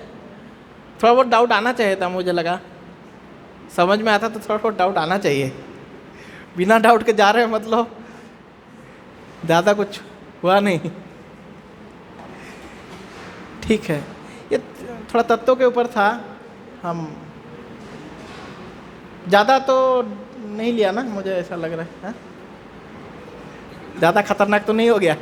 थोड़ा बहुत डाउट आना चाहिए था, मुझे लगा समझ में आता तो थोड़ा बहुत डाउट आना चाहिए। बिना डाउट के जा रहे हैं मतलब ज़्यादा कुछ हुआ नहीं। ठीक है, ये थोड़ा तत्वों के ऊपर था, हम ज़्यादा तो नहीं लिया ना, मुझे ऐसा लग रहा है। ज़्यादा खतरनाक तो नहीं हो गया?